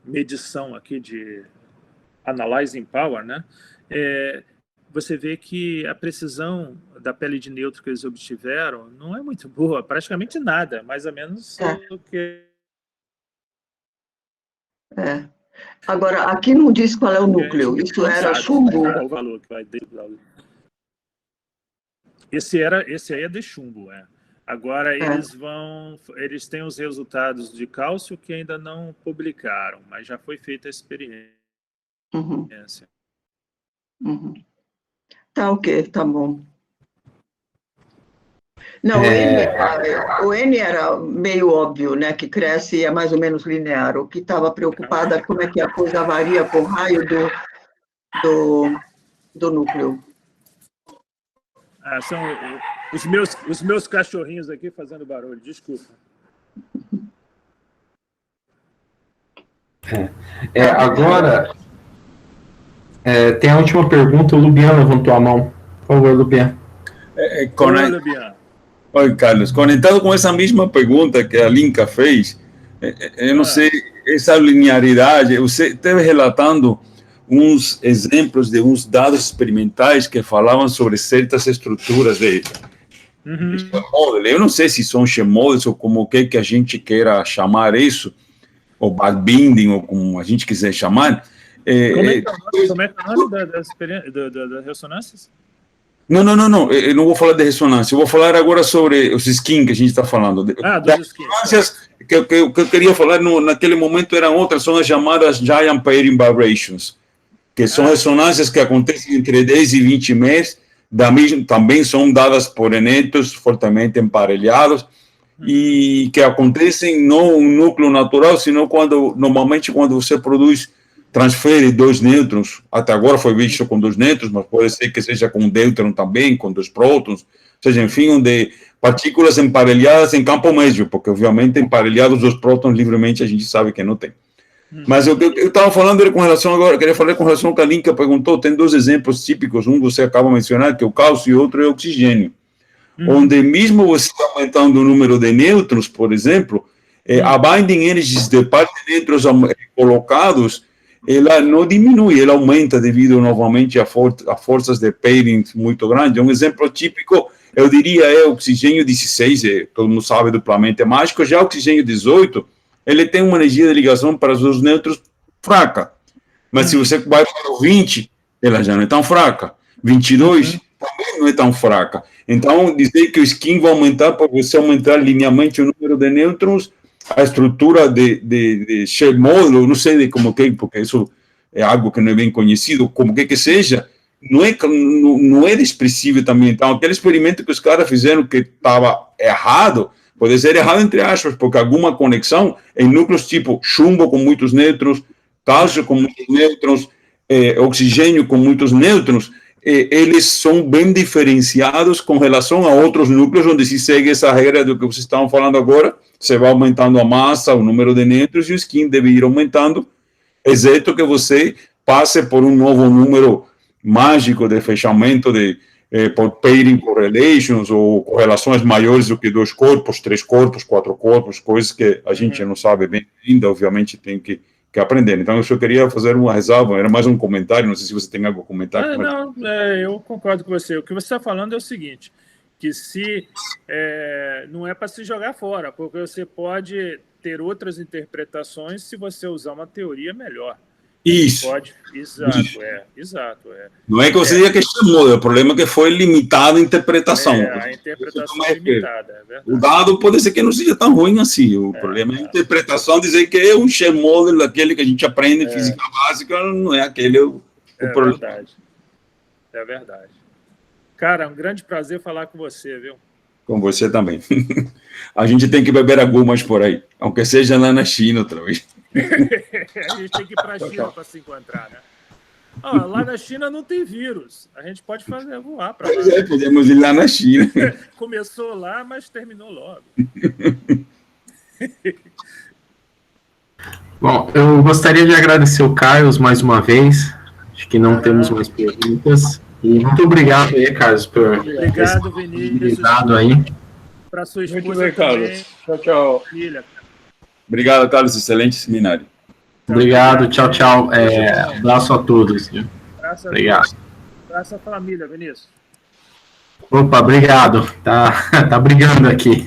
medição aqui de analyzing power, né? Você vê que a precisão da pele de nêutron que eles obtiveram não é muito boa, praticamente nada, mais ou menos o que... Agora, aqui não diz qual é o núcleo, isso era chumbo. Qual o valor que vai ter? Esse aí é de chumbo, Agora eles têm os resultados de cálcio que ainda não publicaram, mas já foi feita a experiência. Uhum. Uhum. Tá ok, tá bom. Não, o N era meio óbvio, né, que cresce e é mais ou menos linear. O que estava preocupada é como é que a coisa varia com o raio do núcleo. São os meus cachorrinhos aqui fazendo barulho, desculpa. Agora, tem a última pergunta, o Lubian levantou a mão. Por favor, Lubian. Oi, Carlos. Conectado com essa mesma pergunta que a Linka fez, eu não sei, essa linearidade, você esteve relatando uns exemplos de uns dados experimentais que falavam sobre certas estruturas de model. Eu não sei se são models ou como que a gente queira chamar isso, ou backbinding, ou como a gente quiser chamar. Como é que é o nome das ressonâncias? Não, eu não vou falar de ressonância, eu vou falar agora sobre os skins que a gente está falando. Dos ressonâncias que eu queria falar naquele momento eram outras, são as chamadas Giant Pairing Vibrations, que são ressonâncias que acontecem entre 10 e 20 meses, também são dadas por enetos fortemente emparelhados, e que acontecem não no núcleo natural, sino normalmente quando você transfere 2 nêutrons, até agora foi visto com 2 nêutrons, mas pode ser que seja com um deuteron também, com 2 prótons, ou seja, enfim, onde partículas emparelhadas em campo médio, porque obviamente emparelhados 2 prótons livremente a gente sabe que não tem. Mas eu estava falando com relação agora, queria falar com relação ao que a Linka perguntou, tem 2 exemplos típicos, um você acaba de mencionar, que é o cálcio, e outro é o oxigênio, onde mesmo você aumentando o número de nêutrons, por exemplo, a binding energies de parte de nêutrons colocados, ela não diminui, ela aumenta devido novamente a forças de pairing muito grandes. Um exemplo típico, eu diria, é o oxigênio 16, todo mundo sabe, duplamente mágico. Já o oxigênio 18, ele tem uma energia de ligação para os 2 nêutrons fraca, mas se você vai para o 20, ela já não é tão fraca. 22 também não é tão fraca. Então, dizer que o skin vai aumentar para você aumentar linearmente o número de nêutrons, a estrutura de shell model, não sei de como que, porque isso é algo que não é bem conhecido, como que seja, não é expressivo também. Então, aquele experimento que os caras fizeram que estava errado, pode ser errado entre aspas, porque alguma conexão em núcleos tipo chumbo com muitos nêutrons, cálcio com muitos nêutrons, oxigênio com muitos nêutrons, eles são bem diferenciados com relação a outros núcleos onde se segue essa regra do que vocês estavam falando agora, você vai aumentando a massa, o número de nêutrons, e o skin deve ir aumentando, exceto que você passe por um novo número mágico de fechamento por pairing correlations, ou correlações maiores do que 2 corpos, 3 corpos, 4 corpos, coisas que a gente não sabe bem ainda, obviamente tem que aprender. Então, eu só queria fazer uma ressalva, era mais um comentário, não sei se você tem algo a comentar. Eu concordo com você. O que você está falando é o seguinte, que não é para se jogar fora, porque você pode ter outras interpretações se você usar uma teoria melhor. Isso. Exato. Não é que você diga que chamou, o problema é que foi limitada a interpretação. A interpretação é limitada, é verdade. O dado pode ser que não seja tão ruim assim, o problema é a interpretação, dizer que é um shell model, aquele que a gente aprende em física básica, não é aquele o problema. É verdade. Cara, um grande prazer falar com você, viu? Com você também. A gente tem que beber algumas por aí, aunque seja lá na China outra vez. A gente tem que ir para a China para se encontrar, né? Lá na China não tem vírus. A gente pode voar para lá. Podemos ir lá na China. Começou lá, mas terminou logo. Bom, eu gostaria de agradecer o Carlos mais uma vez. Acho que não temos mais perguntas. E muito obrigado aí, Carlos, por obrigado, Vinícius. Aí. Para sua esposa muito bem, Carlos. Tchau. Filha. Obrigado, Carlos. Excelente seminário. Obrigado. Tchau. Abraço a todos. Obrigado. Abraço à família, Vinícius. Opa, obrigado. Tá brigando aqui.